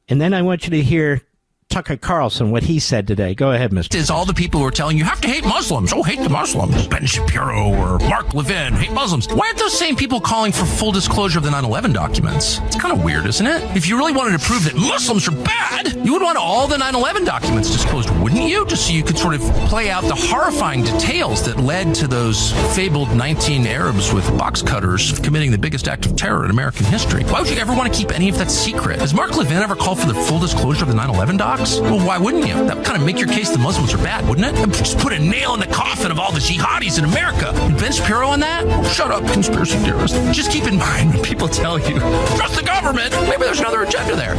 S2: I want you to hear Tucker Carlson, what he said today. Go ahead, Mr.
S12: Is all the people who are telling you have to hate Muslims. Oh, hate the Muslims. Ben Shapiro or Mark Levin, hate Muslims. Why aren't those same people calling for full disclosure of the 9/11 documents? It's kind of weird, isn't it? If you really wanted to prove that Muslims are bad, you would want all the 9/11 documents disclosed, wouldn't you? Just so you could sort of play out the horrifying details that led to those fabled 19 Arabs with box cutters committing the biggest act of terror in American history. Why would you ever want to keep any of that secret? Has Mark Levin ever called for the full disclosure of the 9/11 docs? Well, why wouldn't you? That would kind of make your case the Muslims are bad, wouldn't it? Just put a nail in the coffin of all the jihadis in America. And Ben Shapiro on that? Oh, shut up, conspiracy theorist. Just keep in mind when people tell you, trust the government, maybe there's another agenda there.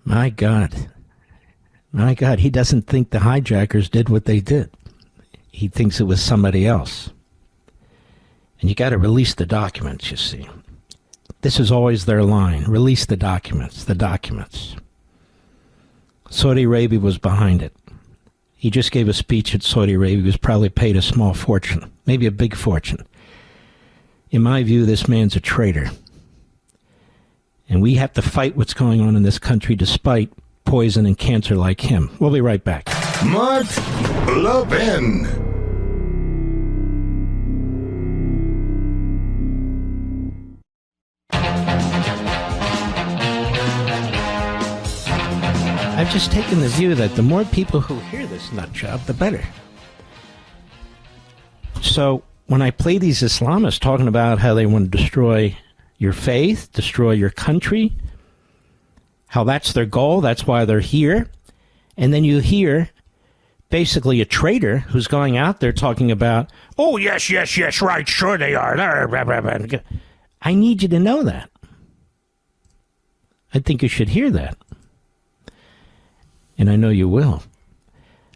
S2: My God. My God, he doesn't think the hijackers did what they did. He thinks it was somebody else. And you got to release the documents, you see. This is always their line. Release the documents, the documents. Saudi Arabia was behind it. He just gave a speech at Saudi Arabia. He was probably paid a small fortune, maybe a big fortune. In my view, this man's a traitor. And we have to fight what's going on in this country despite poison and cancer like him. We'll be right back.
S1: Mark Levin.
S2: I've just taken the view that the more people who hear this nut job, the better. So when I play these Islamists talking about how they want to destroy your faith, destroy your country, how that's their goal, that's why they're here, and then you hear basically a traitor who's going out there talking about, oh, yes, right, sure they are. I need you to know that. I think you should hear that. And I know you will.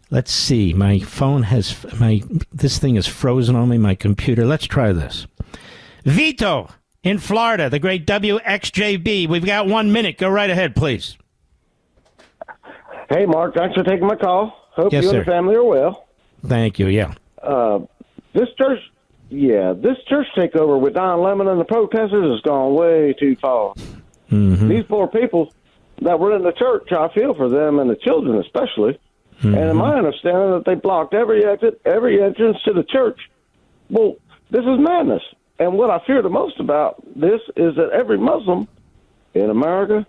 S2: Let's see. My phone has this thing is frozen on me, my computer. Let's try this. Vito in Florida, the great WXJB. We've got 1 minute. Go right ahead, please.
S15: Hey, Mark. Thanks for taking my call. Hope
S2: yes,
S15: you
S2: sir.
S15: and the family are well.
S2: Thank you. Yeah.
S15: This church takeover with Don Lemon and the protesters has gone way too far.
S2: Mm-hmm.
S15: These poor people that were in the church, I feel for them and the children especially.
S2: Mm-hmm.
S15: And in my understanding that they blocked every exit, every entrance to the church. Well, this is madness. And what I fear the most about this is that every Muslim in America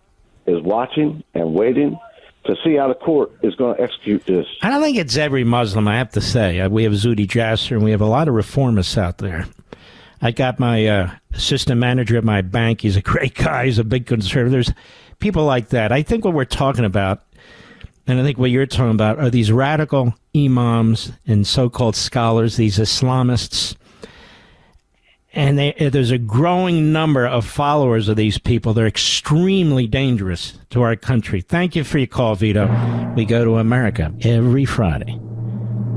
S15: is watching and waiting to see how the court is going to execute this.
S2: I don't think it's every Muslim, I have to say. We have Zuhdi Jasser, and we have a lot of reformists out there. I got my assistant manager at my bank. He's a great guy. He's a big conservative. There's people like that. I think what we're talking about, and I think what you're talking about, are these radical imams and so-called scholars, these Islamists. And there's a growing number of followers of these people. They're extremely dangerous to our country. Thank you for your call, Vito. We go to America every Friday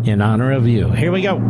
S2: in honor of you. Here we go.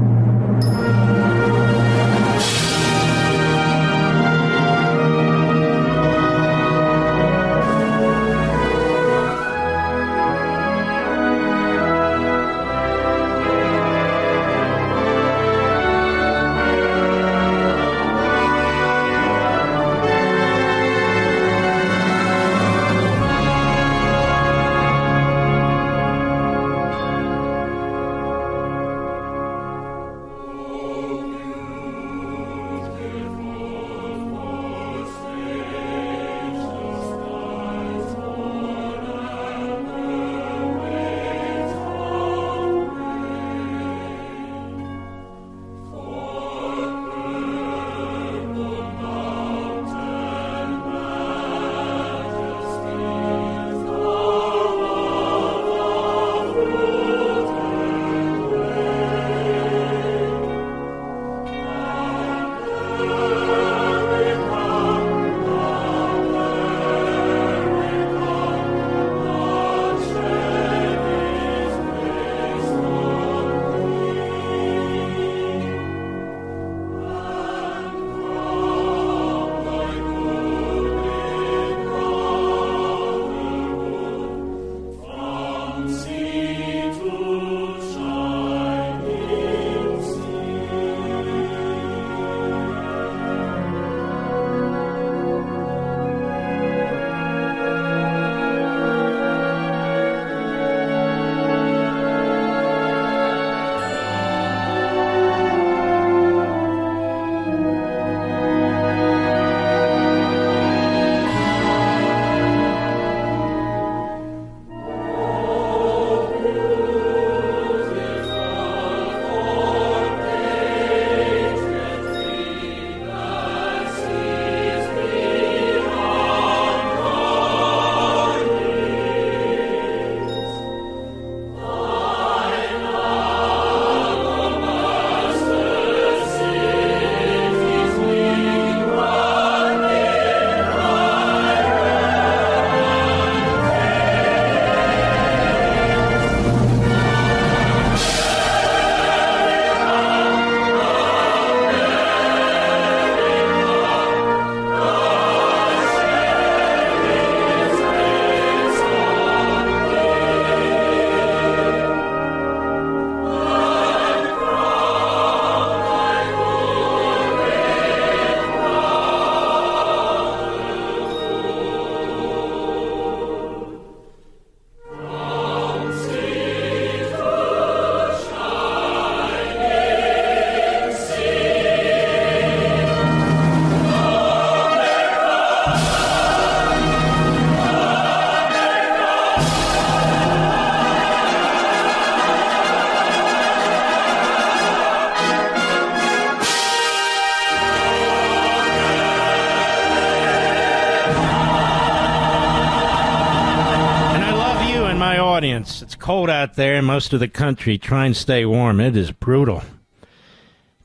S2: audience. It's cold out there in most of the country. Try and stay warm. It is brutal.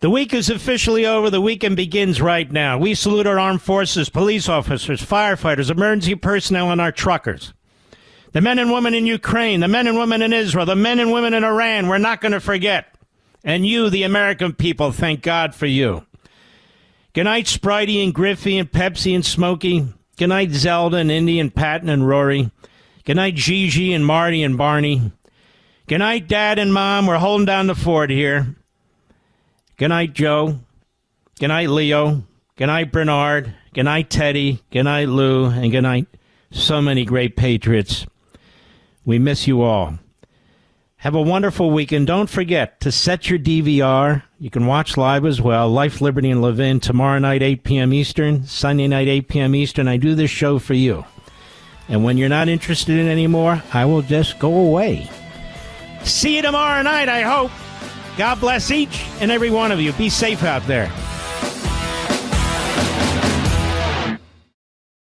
S2: The week is officially over. The weekend begins right now. We salute our armed forces, police officers, firefighters, emergency personnel, and our truckers. The men and women in Ukraine, the men and women in Israel, the men and women in Iran, we're not going to forget. And you, the American people, thank God for you. Good night, Spritey and Griffey and Pepsi and Smokey. Good night, Zelda and Indy and Patton and Rory. Good night, Gigi and Marty and Barney. Good night, Dad and Mom. We're holding down the fort here. Good night, Joe. Good night, Leo. Good night, Bernard. Good night, Teddy. Good night, Lou. And good night, so many great patriots. We miss you all. Have a wonderful weekend. Don't forget to set your DVR. You can watch live as well. Life, Liberty, and Levin tomorrow night, 8 p.m. Eastern. Sunday night, 8 p.m. Eastern. I do this show for you. And when you're not interested in it anymore, I will just go away. See you tomorrow night, I hope. God bless each and every one of you. Be safe out there.